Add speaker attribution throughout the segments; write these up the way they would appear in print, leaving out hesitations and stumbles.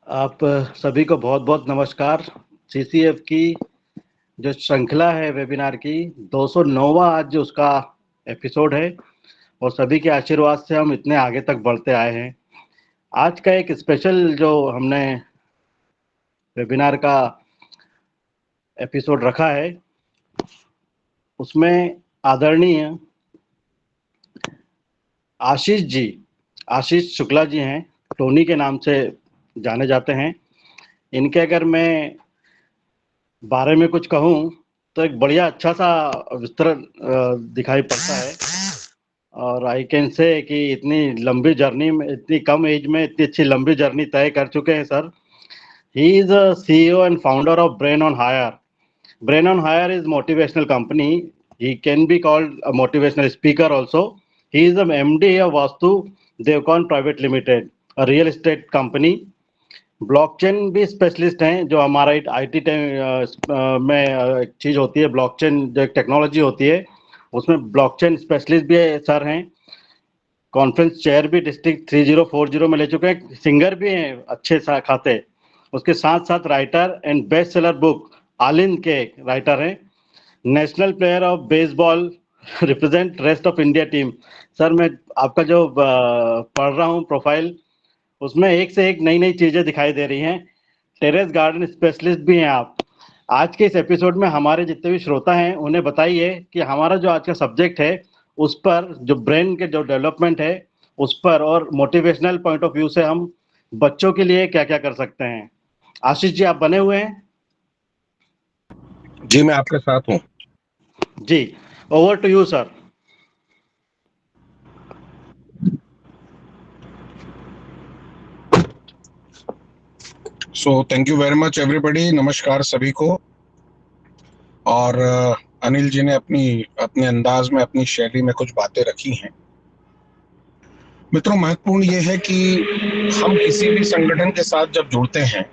Speaker 1: आप सभी को बहुत बहुत नमस्कार। सीसीएफ की जो श्रृंखला है वेबिनार की 209वां आज जो उसका एपिसोड है और सभी के आशीर्वाद से हम इतने आगे तक बढ़ते आए हैं। आज का एक स्पेशल जो हमने वेबिनार का एपिसोड रखा है उसमें आदरणीय आशीष शुक्ला जी हैं, टोनी के नाम से जाने जाते हैं। इनके अगर मैं बारे में कुछ कहूँ तो एक बढ़िया अच्छा सा विस्तृत दिखाई पड़ता है और आई कैन से कि इतनी लंबी जर्नी में, इतनी कम एज में इतनी अच्छी लंबी जर्नी तय कर चुके हैं sir. He is a CEO and founder of brain on hire. Brain on Hire is motivational company. He can be called a motivational speaker also. He is the MD of Vastu Devcon Private Limited, a real estate company. Blockchain भी specialist हैं, जो हमारा IT में एक चीज़ होती है, blockchain जो एक टेक्नोलॉजी होती है उसमें ब्लॉकचेन स्पेशलिस्ट भी सर हैं। कॉन्फ्रेंस चेयर भी डिस्ट्रिक्ट 3040 में ले चुके हैं, सिंगर भी हैं अच्छे खाते। उसके साथ साथ writer and best seller book आलिन के राइटर हैं। National player of baseball, represent rest of India team. Sir मैं आपका जो पढ़ रहा हूँ प्रोफाइल, उसमें एक से एक नई नई चीजें दिखाई दे रही हैं। टेरेस गार्डन स्पेशलिस्ट भी हैं आप। आज के इस एपिसोड में हमारे जितने भी श्रोता हैं उन्हें बताइए कि हमारा जो आज का सब्जेक्ट है उस पर, जो ब्रेन के जो डेवलपमेंट है उस पर, और मोटिवेशनल पॉइंट ऑफ व्यू से हम बच्चों के लिए क्या क्या कर सकते हैं। आशीष जी, आप बने हुए हैं?
Speaker 2: जी, मैं आपके साथ हूँ।
Speaker 1: जी, over to you sir.
Speaker 2: So thank you very much everybody. नमस्कार सभी को। और अनिल जी ने अपने अंदाज में, अपनी शैली में कुछ बातें रखी हैं। मित्रों, महत्वपूर्ण ये है कि हम किसी भी संगठन के साथ जब जुड़ते हैं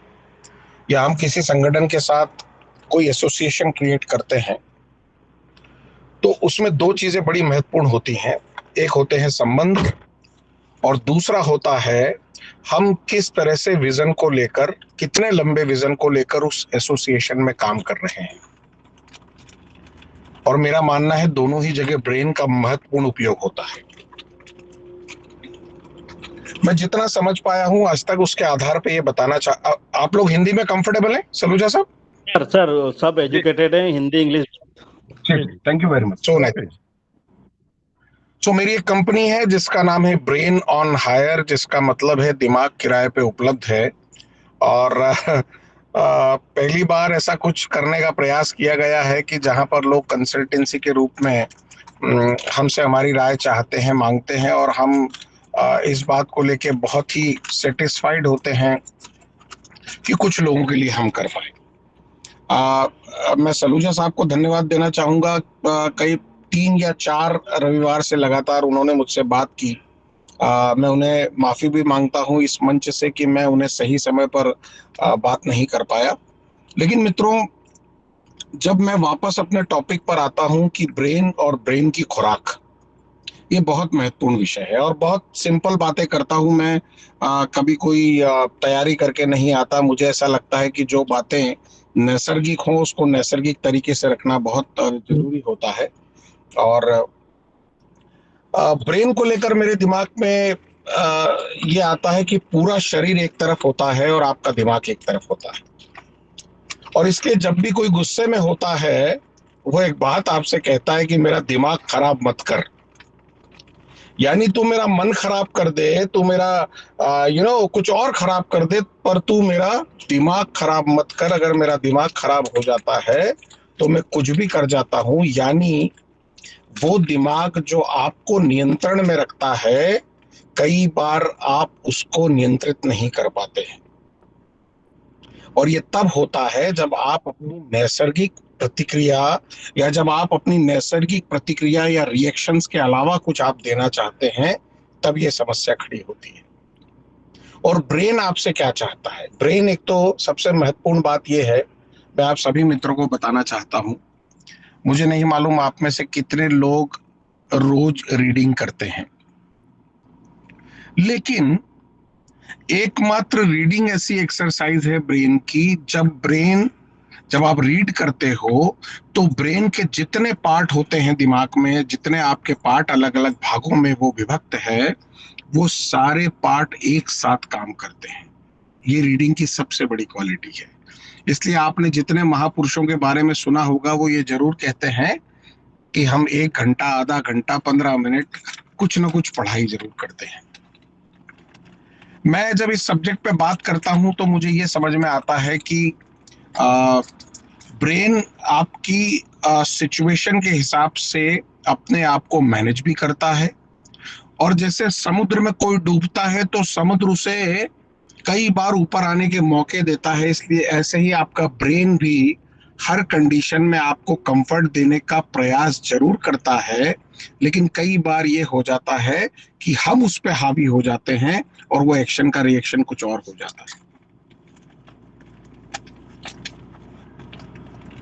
Speaker 2: या हम किसी संगठन के साथ कोई एसोसिएशन क्रिएट करते हैं तो उसमें दो चीजें बड़ी महत्वपूर्ण होती हैं। एक होते हैं संबंध और दूसरा होता है हम किस तरह से विजन को लेकर, कितने लंबे विजन को लेकर उस एसोसिएशन में काम कर रहे हैं। और मेरा मानना है दोनों ही जगह ब्रेन का महत्वपूर्ण उपयोग होता है। मैं जितना समझ पाया हूं आज तक उसके आधार पे ये बताना आप लोग हिंदी में कंफर्टेबल हैं सलूजा साहब?
Speaker 1: सर सर सब एजुकेटेड हैं, Hindi English.
Speaker 2: Thank you very much. So nice. So मेरी एक कंपनी है जिसका नाम है ब्रेन ऑन हायर, जिसका मतलब है दिमाग किराए पे उपलब्ध है। और पहली बार ऐसा कुछ करने का प्रयास किया गया है कि जहां पर लोग कंसल्टेंसी के रूप में हमसे हमारी राय चाहते हैं, मांगते हैं, और हम इस बात को लेके बहुत ही सेटिस्फाइड होते हैं कि कुछ लोगों के लिए हम कर पाए। मैं सलूजा साहब को धन्यवाद देना चाहूंगा। कई 3 या 4 रविवार से लगातार उन्होंने मुझसे बात की। मैं उन्हें माफी भी मांगता हूं इस मंच से कि मैं उन्हें सही समय पर बात नहीं कर पाया। लेकिन मित्रों, जब मैं वापस अपने टॉपिक पर आता हूं कि ब्रेन और ब्रेन की खुराक, ये बहुत महत्वपूर्ण विषय है और बहुत सिंपल बातें करता हूं मैं। कभी कोई तैयारी करके नहीं आता। मुझे ऐसा लगता है कि जो बातें नैसर्गिक हों उसको नैसर्गिक तरीके से रखना बहुत जरूरी होता है। और ब्रेन को लेकर मेरे दिमाग में ये आता है कि पूरा शरीर एक तरफ होता है और आपका दिमाग एक तरफ होता है। और इसलिए जब भी कोई गुस्से में होता है वो एक बात आपसे कहता है कि मेरा दिमाग खराब मत कर। यानी तू मेरा मन खराब कर दे, तू मेरा कुछ और खराब कर दे, पर तू मेरा दिमाग खराब मत कर। अगर मेरा दिमाग खराब हो जाता है तो मैं कुछ भी कर जाता हूं। यानी वो दिमाग जो आपको नियंत्रण में रखता है, कई बार आप उसको नियंत्रित नहीं कर पाते हैं। और ये तब होता है जब आप अपनी नैसर्गिक प्रतिक्रिया या रिएक्शंस के अलावा कुछ आप देना चाहते हैं, तब ये समस्या खड़ी होती है। और ब्रेन आपसे क्या चाहता है? ब्रेन, एक तो सबसे महत्वपूर्ण बात यह है, मैं आप सभी मित्रों को बताना चाहता हूं। मुझे नहीं मालूम आप में से कितने लोग रोज रीडिंग करते हैं, लेकिन एकमात्र रीडिंग ऐसी एक्सरसाइज है ब्रेन की, जब आप रीड करते हो तो ब्रेन के जितने पार्ट होते हैं दिमाग में, जितने आपके पार्ट अलग अलग भागों में वो विभक्त है, वो सारे पार्ट एक साथ काम करते हैं। ये रीडिंग की सबसे बड़ी क्वालिटी है। इसलिए आपने जितने महापुरुषों के बारे में सुना होगा वो ये जरूर कहते हैं कि हम 1 घंटा, आधा घंटा, 15 मिनट कुछ ना कुछ पढ़ाई जरूर करते हैं। मैं जब इस सब्जेक्ट पे बात करता हूं तो मुझे ये समझ में आता है कि ब्रेन आपकी सिचुएशन के हिसाब से अपने आप को मैनेज भी करता है। और जैसे समुद्र में कोई डूबता है तो समुद्र उसे कई बार ऊपर आने के मौके देता है, इसलिए ऐसे ही आपका ब्रेन भी हर कंडीशन में आपको कंफर्ट देने का प्रयास जरूर करता है, लेकिन कई बार ये हो जाता है कि हम उस पर हावी हो जाते हैं और वो एक्शन का रिएक्शन कुछ और हो जाता है।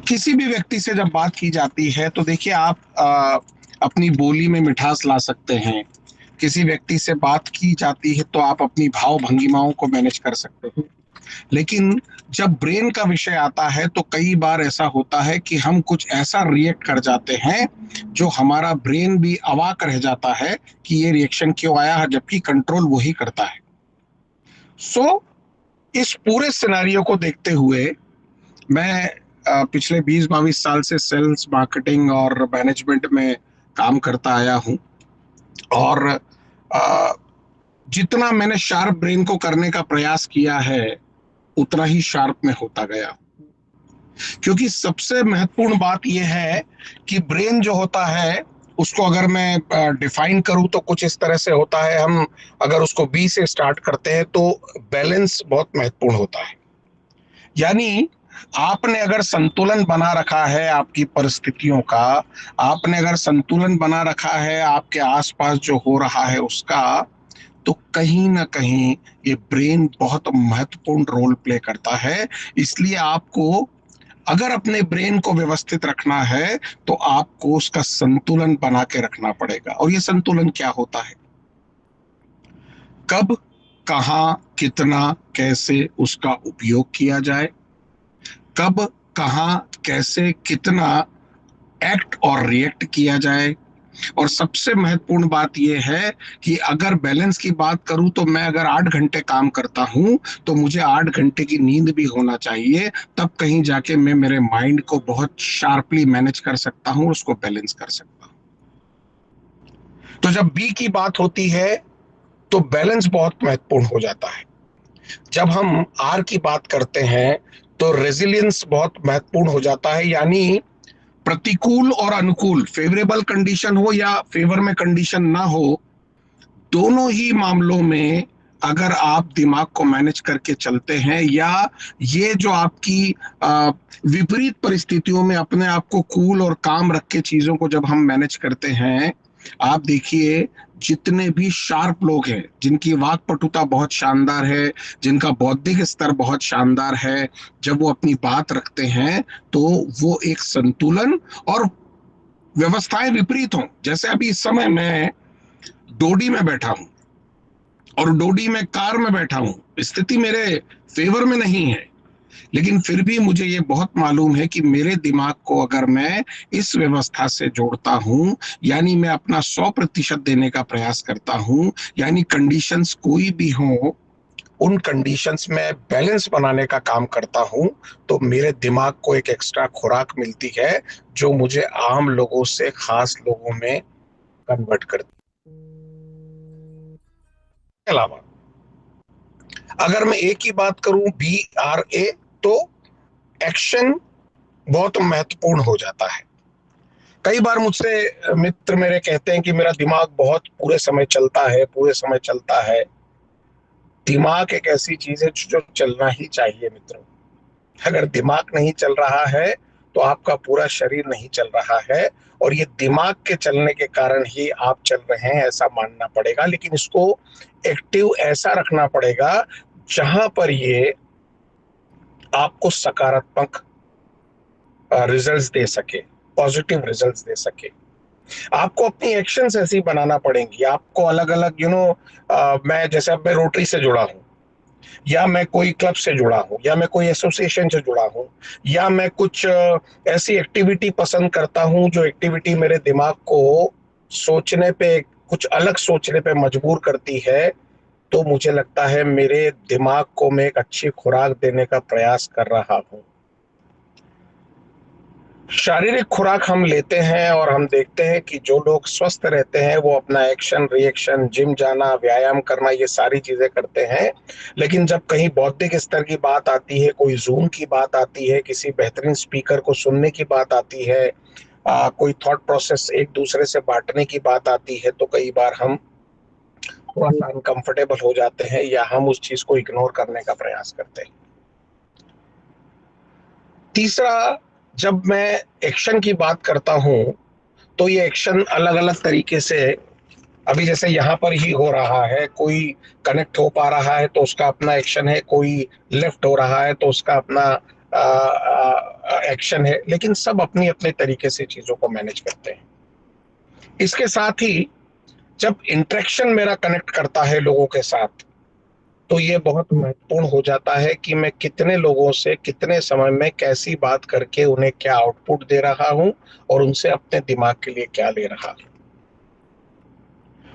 Speaker 2: किसी भी व्यक्ति से जब बात की जाती है तो देखिए, आप अपनी बोली में मिठास ला सकते हैं। किसी व्यक्ति से बात की जाती है तो आप अपनी भाव भंगिमाओं को मैनेज कर सकते हैं। लेकिन जब ब्रेन का विषय आता है तो कई बार ऐसा होता है कि हम कुछ ऐसा रिएक्ट कर जाते हैं जो हमारा ब्रेन भी अवाक रह जाता है कि ये रिएक्शन क्यों आया, जबकि कंट्रोल वही करता है। इस पूरे सिनेरियो को देखते हुए मैं पिछले 20-22 साल से सेल्स, मार्केटिंग और मैनेजमेंट में काम करता आया हूं, और जितना मैंने शार्प ब्रेन को करने का प्रयास किया है उतना ही शार्प में होता गया। क्योंकि सबसे महत्वपूर्ण बात यह है कि ब्रेन जो होता है उसको अगर मैं डिफाइन करूं तो कुछ इस तरह से होता है। हम अगर उसको बी से स्टार्ट करते हैं तो बैलेंस बहुत महत्वपूर्ण होता है। यानी आपने अगर संतुलन बना रखा है आपकी परिस्थितियों का, आपने अगर संतुलन बना रखा है आपके आसपास जो हो रहा है उसका, तो कहीं ना कहीं ये ब्रेन बहुत महत्वपूर्ण रोल प्ले करता है। इसलिए आपको अगर अपने ब्रेन को व्यवस्थित रखना है तो आपको उसका संतुलन बना के रखना पड़ेगा। और ये संतुलन क्या होता है? कब, कहां, कितना, कैसे उसका उपयोग किया जाए, कब, कहां, कैसे, कितना एक्ट और रिएक्ट किया जाए। और सबसे महत्वपूर्ण बात यह है कि अगर बैलेंस की बात करूं तो मैं अगर 8 घंटे काम करता हूं तो मुझे 8 घंटे की नींद भी होना चाहिए, तब कहीं जाके मैं मेरे माइंड को बहुत शार्पली मैनेज कर सकता हूं, उसको बैलेंस कर सकता हूं। तो जब बी की बात होती है तो बैलेंस बहुत महत्वपूर्ण हो जाता है। जब हम आर की बात करते हैं तो रेजिलियंस बहुत महत्वपूर्ण हो जाता है। यानी प्रतिकूल और अनुकूल, फेवरेबल कंडीशन हो या फेवर में कंडीशन ना हो, दोनों ही मामलों में अगर आप दिमाग को मैनेज करके चलते हैं, या ये जो आपकी विपरीत परिस्थितियों में अपने आप को कूल और काम रख के चीजों को जब हम मैनेज करते हैं, आप देखिए जितने भी शार्प लोग हैं, जिनकी वाक्पटुता बहुत शानदार है, जिनका बौद्धिक स्तर बहुत शानदार है, जब वो अपनी बात रखते हैं तो वो एक संतुलन और व्यवस्थाएं विपरीत हों। जैसे अभी इस समय मैं डोडी में बैठा हूं और डोडी में कार में बैठा हूं, स्थिति मेरे फेवर में नहीं है, लेकिन फिर भी मुझे ये बहुत मालूम है कि मेरे दिमाग को अगर मैं इस व्यवस्था से जोड़ता हूं, यानी मैं अपना 100% देने का प्रयास करता हूं, यानी कंडीशंस कोई भी हो उन कंडीशंस में बैलेंस बनाने का काम करता हूं, तो मेरे दिमाग को एक एक्स्ट्रा खुराक मिलती है जो मुझे आम लोगों से खास लोगों में कन्वर्ट करती है। अलावा अगर मैं ए की बात करूं, BRA, तो एक्शन बहुत महत्वपूर्ण हो जाता है। कई बार मुझसे मित्र मेरे कहते हैं कि मेरा दिमाग बहुत पूरे समय चलता है, पूरे समय चलता है। दिमाग एक ऐसी चीज है जो चलना ही चाहिए मित्रों। अगर दिमाग नहीं चल रहा है तो आपका पूरा शरीर नहीं चल रहा है, और ये दिमाग के चलने के कारण ही आप चल रहे हैं ऐसा मानना पड़ेगा। लेकिन इसको एक्टिव ऐसा रखना पड़ेगा जहां पर ये आपको सकारात्मक रिजल्ट्स दे सके, पॉजिटिव रिजल्ट्स दे सके। आपको अपनी एक्शंस ऐसी बनाना पड़ेंगी। आपको अलग अलग मैं जैसे अब मैं रोटरी से जुड़ा हूं, या मैं कोई क्लब से जुड़ा हूं, या मैं कोई एसोसिएशन से जुड़ा हूं, या मैं कुछ ऐसी एक्टिविटी पसंद करता हूं जो एक्टिविटी मेरे दिमाग को सोचने पे, कुछ अलग सोचने पे मजबूर करती है, तो मुझे लगता है मेरे दिमाग को मैं एक अच्छी खुराक देने का प्रयास कर रहा हूं। शारीरिक खुराक हम लेते हैं और हम देखते हैं कि जो लोग स्वस्थ रहते हैं वो अपना एक्शन रिएक्शन, जिम जाना, व्यायाम करना, ये सारी चीजें करते हैं। लेकिन जब कहीं बौद्धिक स्तर की बात आती है, कोई जूम की बात आती है, किसी बेहतरीन स्पीकर को सुनने की बात आती है, कोई थॉट प्रोसेस एक दूसरे से बांटने की बात आती है, तो कई बार हम थोड़ा सा अनकंफर्टेबल हो जाते हैं या हम उस चीज को इग्नोर करने का प्रयास करते हैं। तीसरा, जब मैं एक्शन की बात करता हूं तो ये एक्शन अलग अलग तरीके से, अभी जैसे यहाँ पर ही हो रहा है, कोई कनेक्ट हो पा रहा है तो उसका अपना एक्शन है, कोई लेफ्ट हो रहा है तो उसका अपना एक्शन है, लेकिन सब अपनी अपने तरीके से चीजों को मैनेज करते हैं। इसके साथ ही जब इंटरेक्शन मेरा कनेक्ट करता है लोगों के साथ, तो ये बहुत महत्वपूर्ण हो जाता है कि मैं कितने लोगों से कितने समय में कैसी बात करके उन्हें क्या आउटपुट दे रहा हूं और उनसे अपने दिमाग के लिए क्या ले रहा हूं।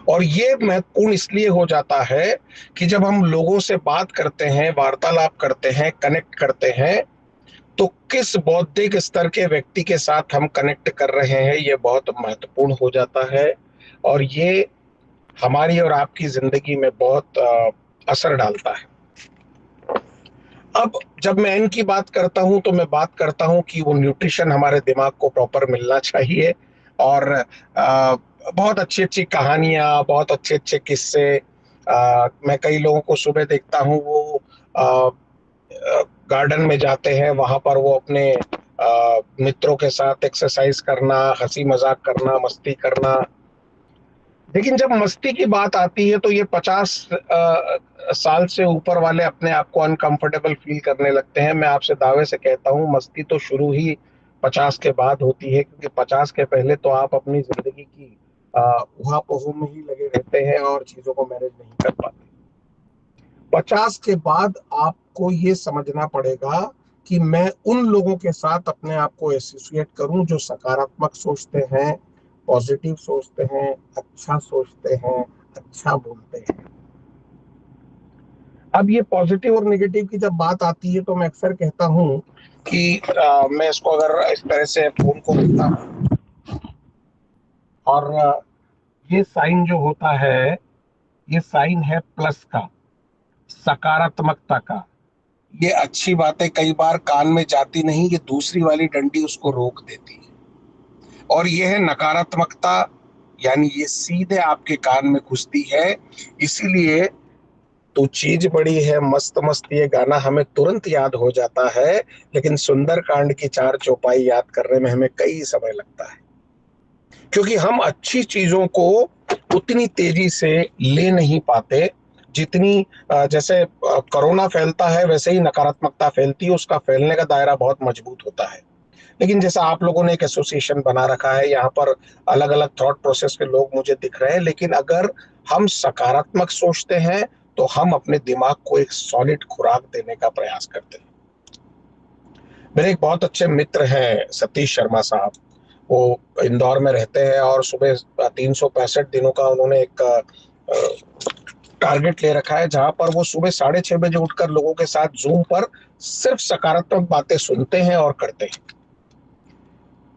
Speaker 2: और ये महत्वपूर्ण इसलिए हो जाता है कि जब हम लोगों से बात करते हैं, वार्तालाप करते हैं, कनेक्ट करते हैं, तो किस बौद्धिक स्तर के व्यक्ति के साथ हम कनेक्ट कर रहे हैं ये बहुत महत्वपूर्ण हो जाता है। और ये हमारी और आपकी जिंदगी में बहुत असर डालता है। अब जब मैं एन की बात करता हूं तो मैं बात करता हूं कि वो न्यूट्रिशन हमारे दिमाग को प्रॉपर मिलना चाहिए, और बहुत अच्छी अच्छी कहानियां, बहुत अच्छे अच्छे किस्से। मैं कई लोगों को सुबह देखता हूं, वो गार्डन में जाते हैं, वहां पर वो अपने मित्रों के साथ एक्सरसाइज करना, हंसी मजाक करना, मस्ती करना। लेकिन जब मस्ती की बात आती है तो ये 50 साल से ऊपर वाले अपने आप को अनकंफर्टेबल फील करने लगते हैं। मैं आपसे दावे से कहता हूं मस्ती तो शुरू ही 50 के बाद होती है, क्योंकि 50 के पहले तो आप अपनी जिंदगी की उहापोह में ही लगे रहते हैं और चीजों को मैनेज नहीं कर पाते। 50 के बाद आपको ये समझना पड़ेगा कि मैं उन लोगों के साथ अपने आप को एसोसिएट करूं जो सकारात्मक सोचते हैं, पॉजिटिव सोचते हैं, अच्छा सोचते हैं, अच्छा बोलते हैं। अब ये पॉजिटिव और नेगेटिव की जब बात आती है तो मैं अक्सर कहता हूं कि मैं इसको अगर इस तरह से फोन को रखता हूं और ये साइन जो होता है, ये साइन है प्लस का, सकारात्मकता का। ये अच्छी बातें कई बार कान में जाती नहीं, ये दूसरी वाली डंडी उसको रोक देती है। और ये है नकारात्मकता, यानी ये सीधे आपके कान में घुसती है। इसीलिए तो चीज बड़ी है मस्त मस्त, ये गाना हमें तुरंत याद हो जाता है, लेकिन सुंदरकांड की 4 चौपाई याद करने में हमें कई समय लगता है, क्योंकि हम अच्छी चीजों को उतनी तेजी से ले नहीं पाते जितनी, जैसे कोरोना फैलता है वैसे ही नकारात्मकता फैलती है, उसका फैलने का दायरा बहुत मजबूत होता है। लेकिन जैसा आप लोगों ने एक एसोसिएशन बना रखा है, यहाँ पर अलग अलग थॉट प्रोसेस के लोग मुझे दिख रहे हैं, लेकिन अगर हम सकारात्मक सोचते हैं तो हम अपने दिमाग को एक सॉलिड खुराक देने का प्रयास करते हैं। मेरे एक बहुत अच्छे मित्र हैं सतीश शर्मा साहब, वो इंदौर में रहते हैं और सुबह 365 दिनों का उन्होंने एक टारगेट ले रखा है, जहां पर वो सुबह 6:30 बजे उठकर लोगों के साथ जूम पर सिर्फ सकारात्मक बातें सुनते हैं और करते हैं।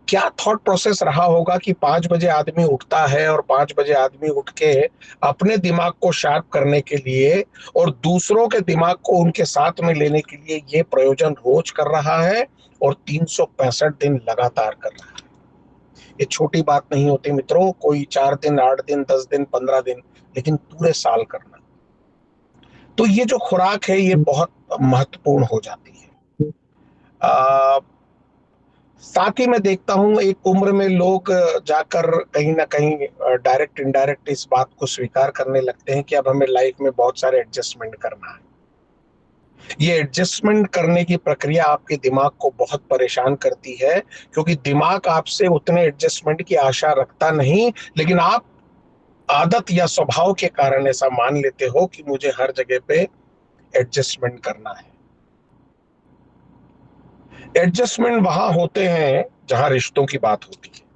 Speaker 2: क्या थॉट प्रोसेस रहा होगा कि 5 बजे आदमी उठता है और 5 बजे आदमी उठ के अपने दिमाग को शार्प करने के लिए और दूसरों के दिमाग को उनके साथ में लेने के लिए ये प्रयोजन रोज कर रहा है और 365 दिन लगातार कर रहा है। ये छोटी बात नहीं होती मित्रों, कोई 4 दिन, 8 दिन, 10 दिन, 15 दिन, लेकिन पूरे साल करना। तो ये जो खुराक है ये बहुत महत्वपूर्ण हो जाती है। साथ ही मैं देखता हूं एक उम्र में लोग जाकर कहीं ना कहीं डायरेक्ट इनडायरेक्ट इस बात को स्वीकार करने लगते हैं कि अब हमें लाइफ में बहुत सारे एडजस्टमेंट करना है। ये एडजस्टमेंट करने की प्रक्रिया आपके दिमाग को बहुत परेशान करती है, क्योंकि दिमाग आपसे उतने एडजस्टमेंट की आशा रखता नहीं, लेकिन आप आदत या स्वभाव के कारण ऐसा मान लेते हो कि मुझे हर जगह पे एडजस्टमेंट करना है। एडजस्टमेंट वहां होते हैं जहां रिश्तों की बात होती है,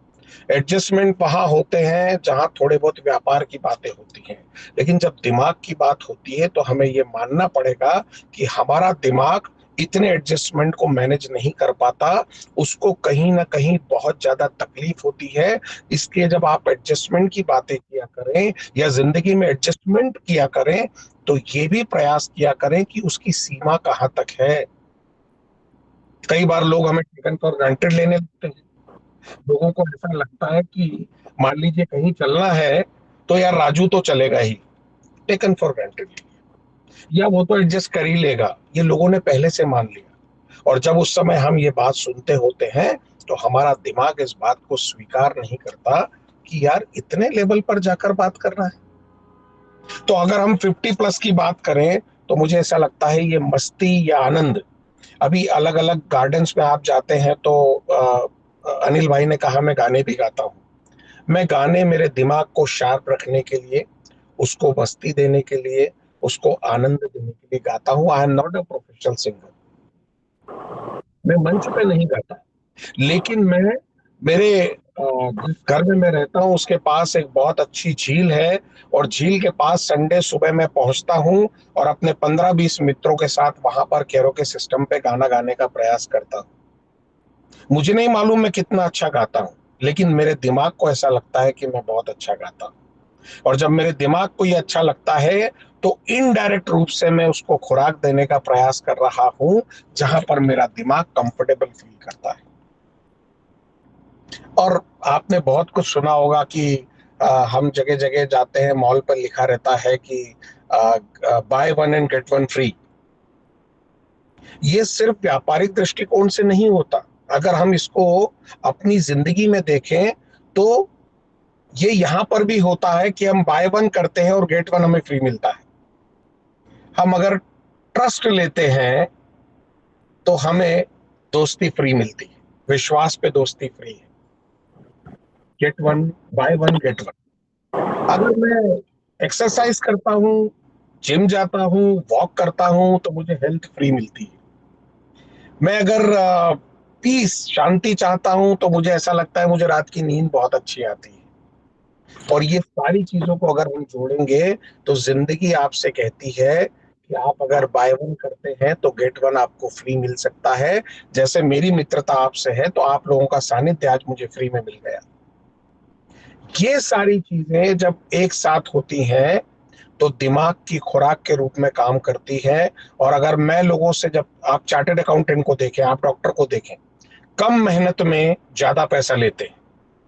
Speaker 2: एडजस्टमेंट वहां होते हैं जहां थोड़े बहुत व्यापार की बातें होती हैं, लेकिन जब दिमाग की बात होती है तो हमें यह मानना पड़ेगा कि हमारा दिमाग इतने एडजस्टमेंट को मैनेज नहीं कर पाता, उसको कहीं ना कहीं बहुत ज्यादा तकलीफ होती है। इसलिए जब आप एडजस्टमेंट की बातें किया करें या जिंदगी में एडजस्टमेंट किया करें, तो ये भी प्रयास किया करें कि उसकी सीमा कहां तक है। कई बार लोग हमें टेकन फॉर ग्रांटेड लेने लगते हैं। लोगों को ऐसा लगता है कि मान लीजिए कहीं चलना है तो यार राजू तो चलेगा ही, टेकन फॉर ग्रांटेड, या वो तो एडजस्ट कर ही लेगा, ये लोगों ने पहले से मान लिया। और जब उस समय हम ये बात सुनते होते हैं तो हमारा दिमाग इस बात को स्वीकार नहीं करता कि यार इतने लेवल पर जाकर बात करना है। तो अगर हम 50+ की बात करें तो मुझे ऐसा लगता है ये मस्ती या आनंद, अभी अलग अलग गार्डन्स में आप जाते हैं तो अनिल भाई ने कहा मैं गाने भी गाता हूँ। मैं गाने मेरे दिमाग को शार्प रखने के लिए, उसको मस्ती देने के लिए, उसको आनंद देने के लिए गाता हूँ। I am not a professional singer, मैं मंच पे नहीं गाता, लेकिन मैं मेरे जिस घर में मैं रहता हूँ उसके पास एक बहुत अच्छी झील है, और झील के पास संडे सुबह मैं पहुंचता हूँ और अपने 15-20 मित्रों के साथ वहां पर कैरोके सिस्टम पे गाना गाने का प्रयास करता हूँ। मुझे नहीं मालूम मैं कितना अच्छा गाता हूँ, लेकिन मेरे दिमाग को ऐसा लगता है कि मैं बहुत अच्छा गाता हूँ। और जब मेरे दिमाग को ये अच्छा लगता है तो इनडायरेक्ट रूप से मैं उसको खुराक देने का प्रयास कर रहा हूं जहां पर मेरा दिमाग कंफर्टेबल फील करता है। और आपने बहुत कुछ सुना होगा कि हम जगह जगह जाते हैं, मॉल पर लिखा रहता है कि by one and get one free. ये सिर्फ व्यापारिक दृष्टिकोण से नहीं होता, अगर हम इसको अपनी जिंदगी में देखें तो ये यहां पर भी होता है कि हम बाय वन करते हैं और गेट वन हमें फ्री मिलता है। हम अगर ट्रस्ट लेते हैं तो हमें दोस्ती फ्री मिलती है, विश्वास पे दोस्ती फ्री है, get one, by one get one. अगर मैं एक्सरसाइज करता हूँ, जिम जाता हूँ, वॉक करता हूँ तो मुझे हेल्थ फ्री मिलती है। मैं अगर पीस, शांति चाहता हूँ तो मुझे ऐसा लगता है मुझे रात की नींद बहुत अच्छी आती है। और ये सारी चीजों को अगर हम जोड़ेंगे तो जिंदगी आपसे कहती है कि आप अगर बाय वन करते हैं तो गेट वन आपको फ्री मिल सकता है। जैसे मेरी मित्रता आपसे है तो आप लोगों का सानिध्य आज मुझे फ्री में मिल गया। ये सारी चीजें जब एक साथ होती हैं तो दिमाग की खुराक के रूप में काम करती है। और अगर मैं लोगों से, जब आप चार्टर्ड अकाउंटेंट को देखें, आप डॉक्टर को देखें, कम मेहनत में ज्यादा पैसा लेते हैं।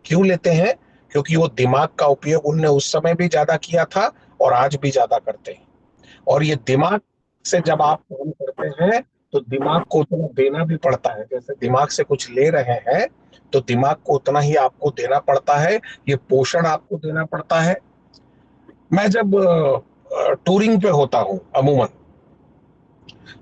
Speaker 2: क्यों लेते हैं? क्योंकि वो दिमाग का उपयोग उनने उस समय भी ज्यादा किया था और आज भी ज्यादा करते हैं। और ये दिमाग से जब आप काम करते हैं तो दिमाग को उतना देना भी पड़ता है। जैसे दिमाग से कुछ ले रहे हैं तो दिमाग को उतना ही आपको देना पड़ता है, ये पोषण आपको देना पड़ता है। मैं जब टूरिंग पे होता हूँ अमूमन,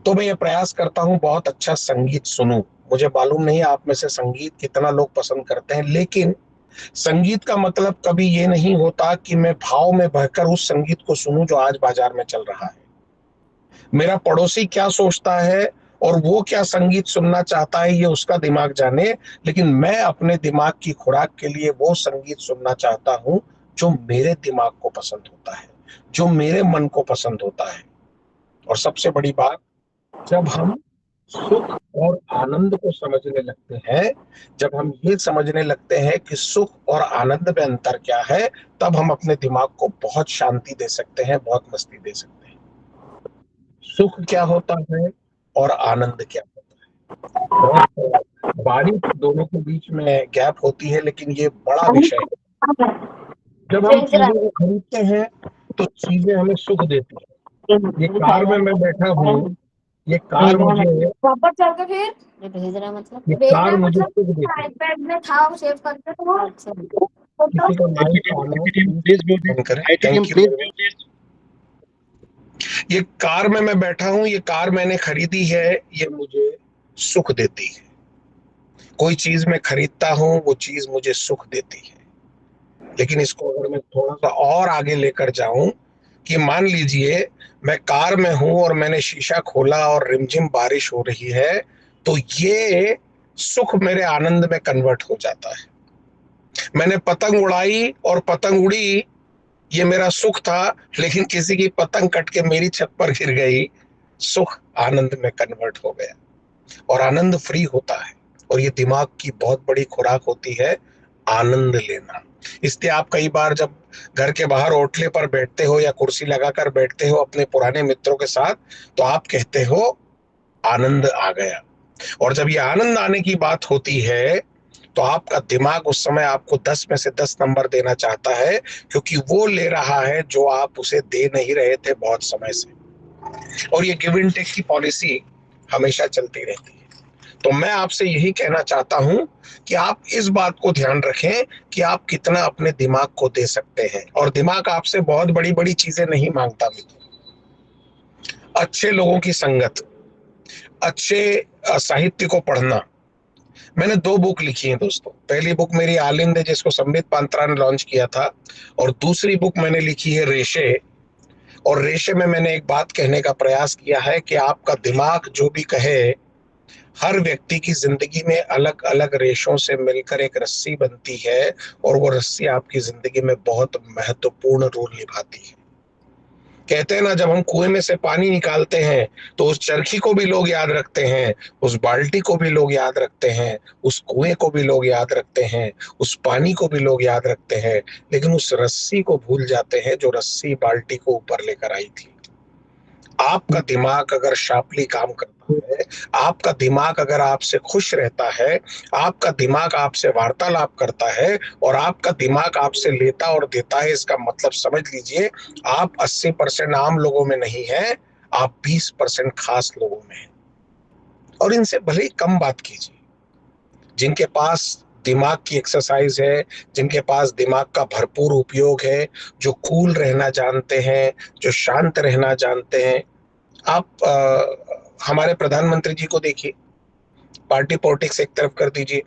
Speaker 2: तो मैं ये प्रयास करता हूँ बहुत अच्छा संगीत सुनूं। मुझे मालूम नहीं आप में से संगीत कितना लोग पसंद करते हैं, लेकिन संगीत का मतलब कभी ये नहीं होता कि मैं भाव में बहकर उस संगीत को सुनूं जो आज बाजार में चल रहा है। मेरा पड़ोसी क्या सोचता है और वो क्या संगीत सुनना चाहता है ये उसका दिमाग जाने, लेकिन मैं अपने दिमाग की खुराक के लिए वो संगीत सुनना चाहता हूं जो मेरे दिमाग को पसंद होता है, जो मेरे मन को पसंद होता है। और सबसे बड़ी बात, जब हम सुख और आनंद को समझने लगते हैं, जब हम ये समझने लगते हैं कि सुख और आनंद में अंतर क्या है, तब हम अपने दिमाग को बहुत शांति दे सकते हैं, बहुत मस्ती दे सकते हैं। सुख क्या होता है और आनंद क्या होता है, बहुत बारीक दोनों के बीच में गैप होती है, लेकिन ये बड़ा विषय है। जब हम चीजों को खरीदते हैं तो चीजें हमें सुख देती है। ये कार में मैं बैठा हूँ, ये कार मुझे
Speaker 3: प्रॉपर चल के फिर ये भेज रहा मतलब
Speaker 2: ये
Speaker 3: भेज
Speaker 2: कार
Speaker 3: रहा
Speaker 2: मुझे
Speaker 3: मतलब
Speaker 2: सुख देती है।
Speaker 3: आईपैड में था वो सेव करके तो वो अच्छा
Speaker 2: किसी का माइक ऑन है, प्लीज करें, थैंक यू। ये कार में मैं बैठा हूँ, ये कार मैंने खरीदी है, ये मुझे सुख देती है। कोई चीज मैं खरीदता हूँ वो चीज मुझे सुख देती है, लेकिन इसको अगर मैं थोड़ा सा और आगे लेकर जाऊं कि मान लीजिए मैं कार में हूं और मैंने शीशा खोला और रिमझिम बारिश हो रही है, तो ये सुख मेरे आनंद में कन्वर्ट हो जाता है। मैंने पतंग उड़ाई और पतंग उड़ी, ये मेरा सुख था, लेकिन किसी की पतंग कट के मेरी छत पर गिर गई, सुख आनंद में कन्वर्ट हो गया और आनंद फ्री होता है। और ये दिमाग की बहुत बड़ी खुराक होती है, आनंद लेना। इसलिए आप कई बार जब घर के बाहर ओटले पर बैठते हो या कुर्सी लगाकर बैठते हो अपने पुराने मित्रों के साथ, तो आप कहते हो आनंद आ गया। और जब ये आनंद आने की बात होती है तो आपका दिमाग उस समय आपको 10 में से 10 नंबर देना चाहता है, क्योंकि वो ले रहा है जो आप उसे दे नहीं रहे थे बहुत समय से। और ये गिव एंड टेक की पॉलिसी हमेशा चलती रहती है। तो मैं आपसे यही कहना चाहता हूं कि आप इस बात को ध्यान रखें कि आप कितना अपने दिमाग को दे सकते हैं। और दिमाग आपसे बहुत बड़ी बड़ी चीजें नहीं मांगता मित्रों। अच्छे लोगों की संगत, अच्छे साहित्य को पढ़ना। मैंने 2 बुक लिखी हैं दोस्तों। पहली बुक मेरी आलिंद है, जिसको संबित पात्रा ने लॉन्च किया था, और दूसरी बुक मैंने लिखी है रेशे। और रेशे में मैंने एक बात कहने का प्रयास किया है कि आपका दिमाग जो भी कहे, हर व्यक्ति की जिंदगी में अलग अलग रेशों से मिलकर एक रस्सी बनती है, और वो रस्सी आपकी जिंदगी में बहुत महत्वपूर्ण रोल निभाती है। कहते हैं ना, जब हम कुएं में से पानी निकालते हैं तो उस चरखी को भी लोग याद रखते हैं, उस बाल्टी को भी लोग याद रखते हैं, उस कुएं को भी लोग याद रखते हैं, उस पानी को भी लोग याद रखते हैं, लेकिन उस रस्सी को भूल जाते हैं जो रस्सी बाल्टी को ऊपर लेकर आई थी। आपका दिमाग अगर शार्पली काम करता है, आपका दिमाग अगर आपसे खुश रहता है, आपका दिमाग आपसे वार्तालाप करता है, और आपका दिमाग आपसे लेता और देता है, इसका मतलब समझ लीजिए आप 80% आम लोगों में नहीं है, आप 20% खास लोगों में हैं। और इनसे भले ही कम बात कीजिए। जिनके पास दिमाग की एक्सरसाइज है, जिनके पास दिमाग का भरपूर उपयोग है, जो कूल रहना जानते हैं, जो शांत रहना जानते हैं। आप हमारे प्रधानमंत्री जी को देखिए, पार्टी पॉलिटिक्स एक तरफ कर दीजिए।